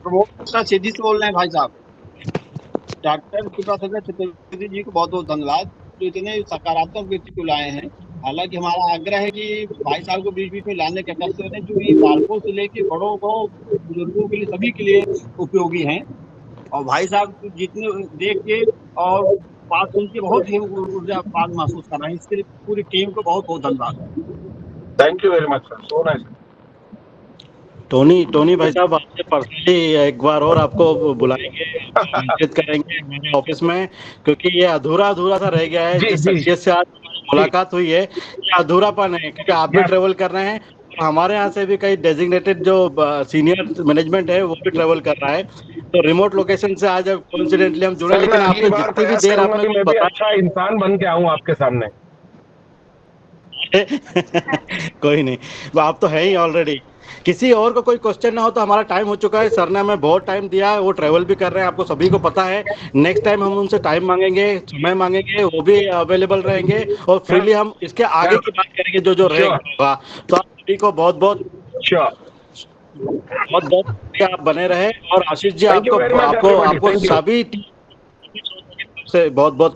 Speaker 8: प्रमोद गुप्ता सिद्धि से बोल रहे हैं भाई साहब। डॉक्टर कृपा शंकर चतुर्वेदी जी को बहुत बहुत धन्यवाद जो इतने सकारात्मक व्यक्ति को लाए हैं। हालांकि हमारा आग्रह है कि भाई साहब को बीच बीच में लाने का कष्ट करें, जो ये बालकों से लेके बड़ों को, बुजुर्गों के लिए, सभी के लिए उपयोगी हैं। और भाई साहब जितने देख के और बात सुन के बहुत ही ऊर्जा बात महसूस कर रहे हैं। इसके लिए पूरी टीम को बहुत बहुत धन्यवाद।
Speaker 2: Thank you very much sir, so nice.
Speaker 1: Tony भाई साहब, आपसे पर्सनली एक बार और आपको बुलाएंगे, आपको आमंत्रित करेंगे हमारे ऑफिस में, क्योंकि ये अधूरा अधूरा सा रह गया है।
Speaker 2: जी
Speaker 1: जिस
Speaker 2: जी
Speaker 1: शख्सियत से आज हमारी
Speaker 2: जी,
Speaker 1: मुलाकात हुई है, ये अधूरापन है, क्योंकि आप भी
Speaker 2: यस
Speaker 1: ट्रेवल कर रहे हैं और हमारे यहाँ से भी कई डेजिग्नेटेड जो सीनियर मैनेजमेंट है वो भी ट्रेवल कर रहा है। तो रिमोट लोकेशन से आज कोइंसिडेंटली हम जुड़े,
Speaker 2: सर, मैं
Speaker 1: लेकिन
Speaker 2: अगली
Speaker 1: आपने
Speaker 2: बार
Speaker 1: जितनी भी
Speaker 2: प्रयास
Speaker 1: देर
Speaker 2: करूंगा
Speaker 1: आपने
Speaker 2: कि
Speaker 1: कुछ
Speaker 2: मैं भी
Speaker 1: बताया
Speaker 2: अच्छा इंसान बन के आऊं आपके सामने।
Speaker 1: कोई नहीं, वो आप तो है ही ऑलरेडी। किसी और को कोई क्वेश्चन ना हो तो हमारा टाइम हो चुका है। सर ने हमें बहुत टाइम दिया है, वो ट्रेवल भी कर रहे हैं, आपको सभी को पता है। नेक्स्ट टाइम हम उनसे टाइम मांगेंगे, समय मांगेंगे, वो भी अवेलेबल रहेंगे और
Speaker 2: सर
Speaker 1: फ्रीली हम इसके आगे
Speaker 2: सर,
Speaker 1: की बात करेंगे जो जो
Speaker 2: श्योर
Speaker 1: रहेगा। तो आप सभी को बहुत बहुत
Speaker 2: श्योर।
Speaker 1: बहुत बहुत शुक्रिया, आप बने रहे। और Ashish ji,
Speaker 2: thank you very
Speaker 1: आपको
Speaker 2: मच
Speaker 1: आपको
Speaker 2: एवरीबॉडी,
Speaker 1: आपको
Speaker 2: थैंक यू।
Speaker 1: सभी टीम से बहुत बहुत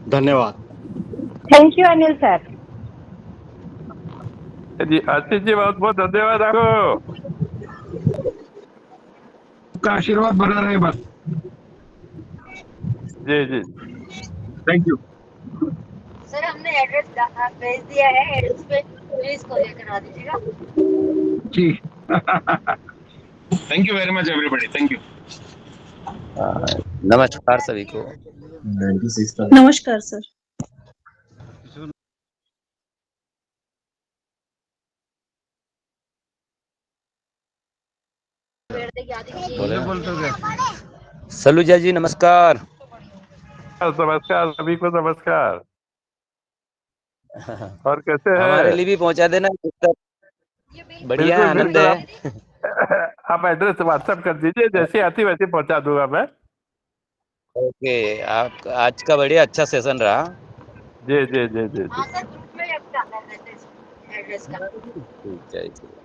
Speaker 1: धन्यवाद।
Speaker 6: Thank you Anil sir.
Speaker 4: जी आशीष जी, बहुत बहुत धन्यवाद आपको।
Speaker 2: आपका आशीर्वाद बना रहे बस।
Speaker 4: जी जी।
Speaker 2: Thank you.
Speaker 3: सर हमने एड्रेस भेज दिया है, एड्रेस पे प्लीज कोरियर करा दीजिएगा।
Speaker 2: जी thank you very much everybody, thank you.
Speaker 9: नमस्कार सभी को।
Speaker 10: नमस्कार सर।
Speaker 9: सलूजा जी नमस्कार।
Speaker 4: नमस्कार सभी को, नमस्कार। और कैसे
Speaker 9: हमारे
Speaker 4: हैं?
Speaker 9: लिए भी पहुंचा देना। बढ़िया
Speaker 4: बिल्कुल
Speaker 9: आनंद
Speaker 4: बिल्कुल,
Speaker 9: है।
Speaker 4: आप एड्रेस व्हाट्सएप कर दीजिए, जैसी आती वैसे पहुंचा दूंगा मैं।
Speaker 9: ओके, आप आज का बढ़िया अच्छा सेशन रहा।
Speaker 4: जी जी जी जी जी।
Speaker 3: हाँ सर, ग्रुप में अब डाला है एड्रेस का।
Speaker 9: ठीक है।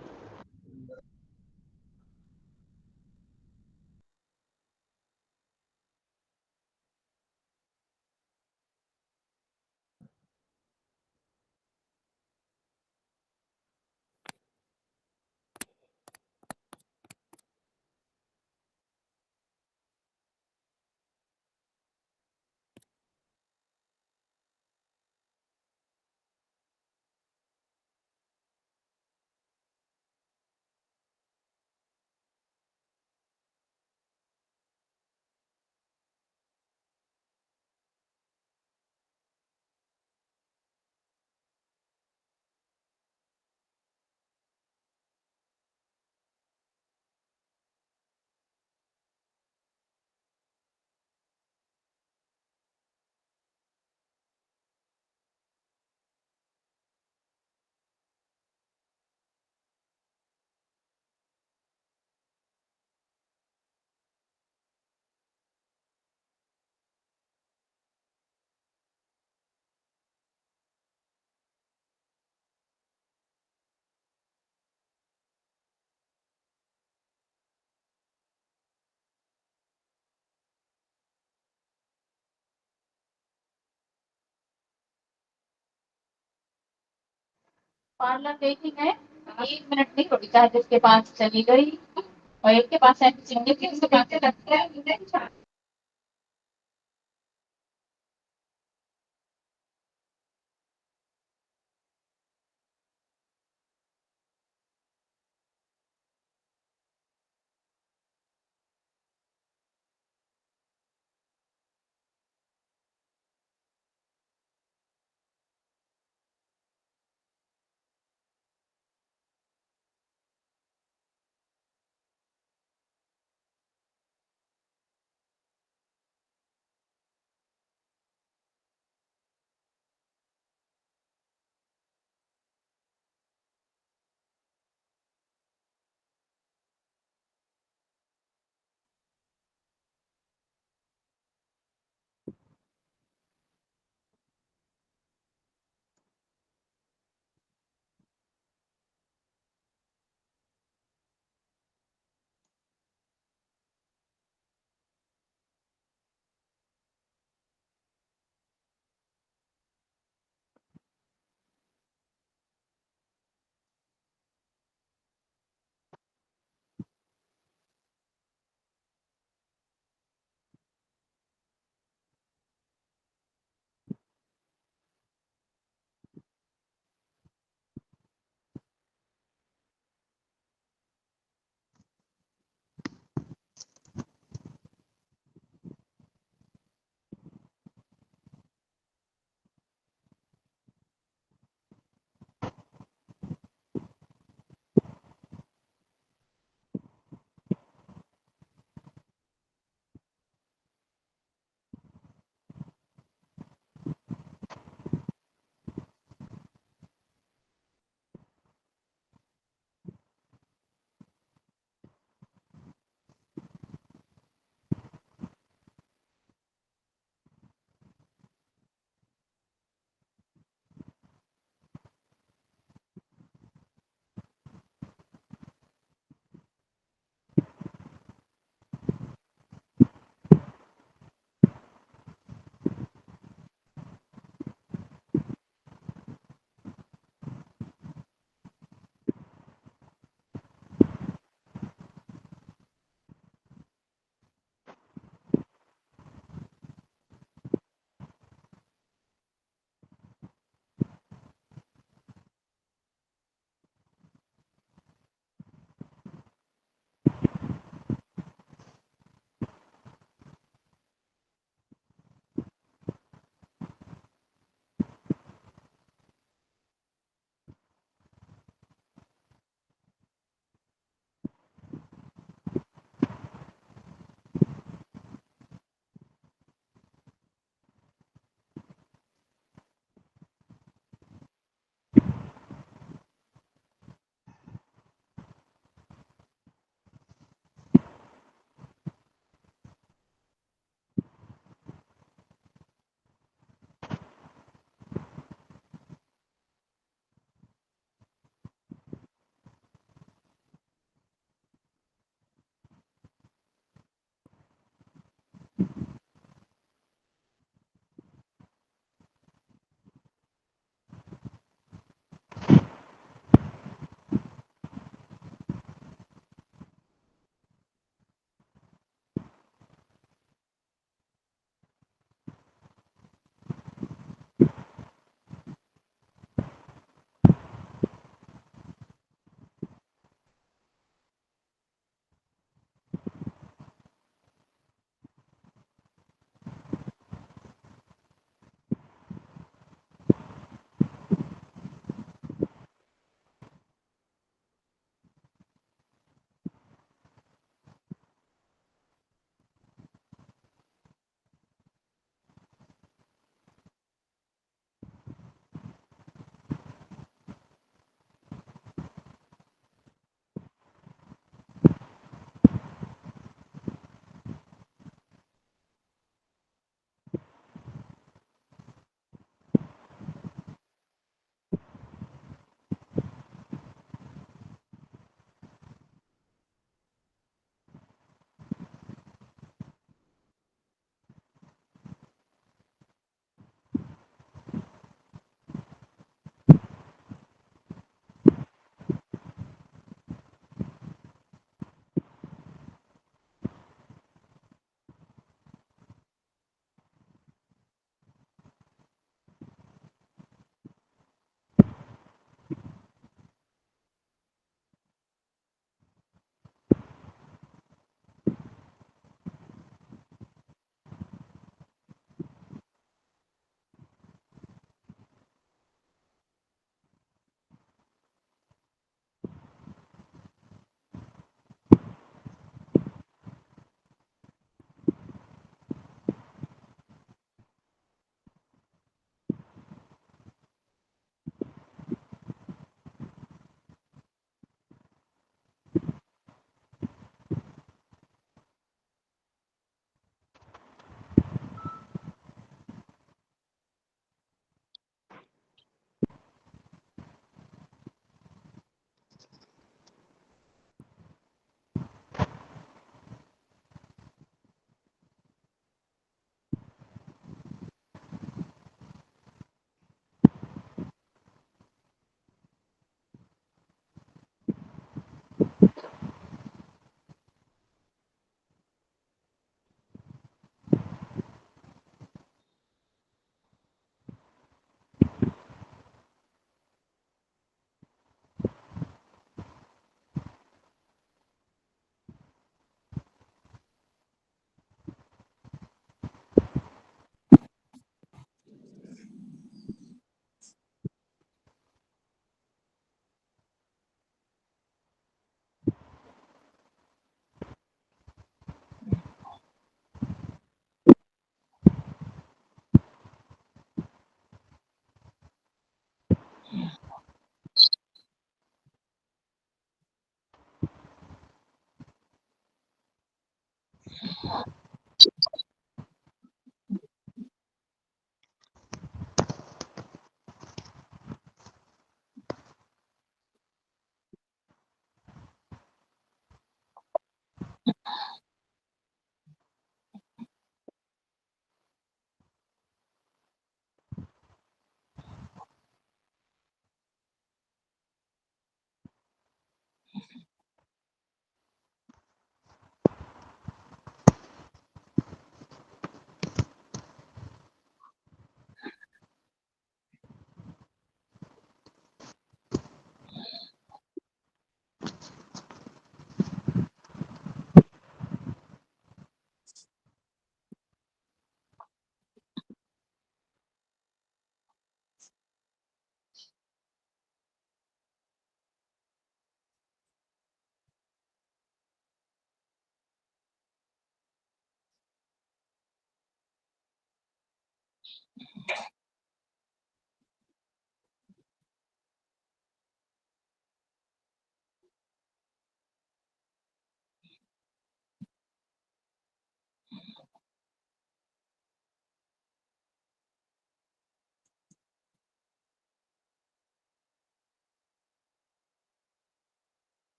Speaker 10: पार्लर वेटिंग है, 1 मिनट नहीं रुक जाए, जिसके पास चली गई और एक के पास है, उसके पास से लगता है।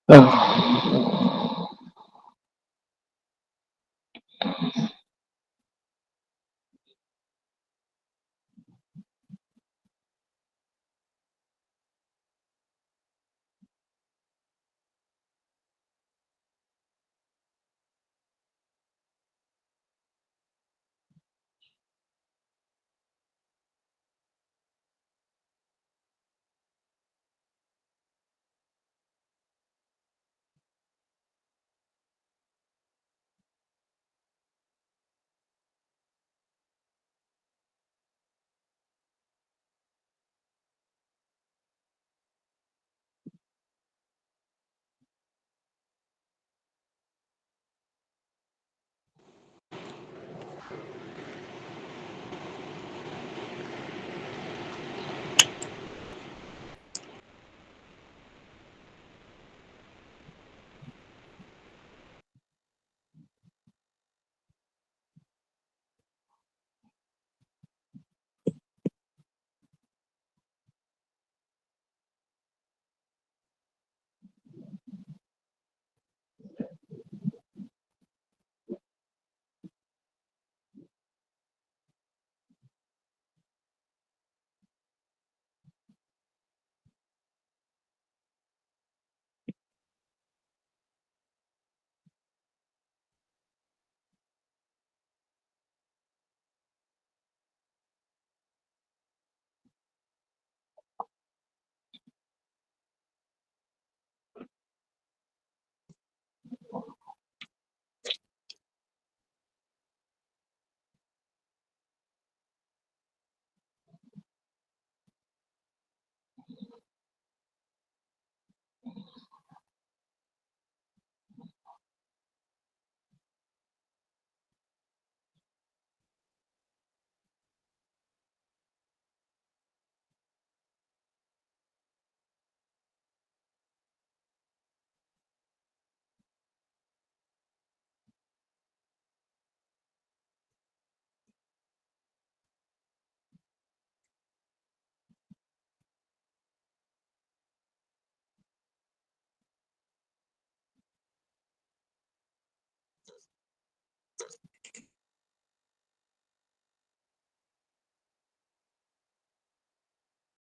Speaker 7: हाँ।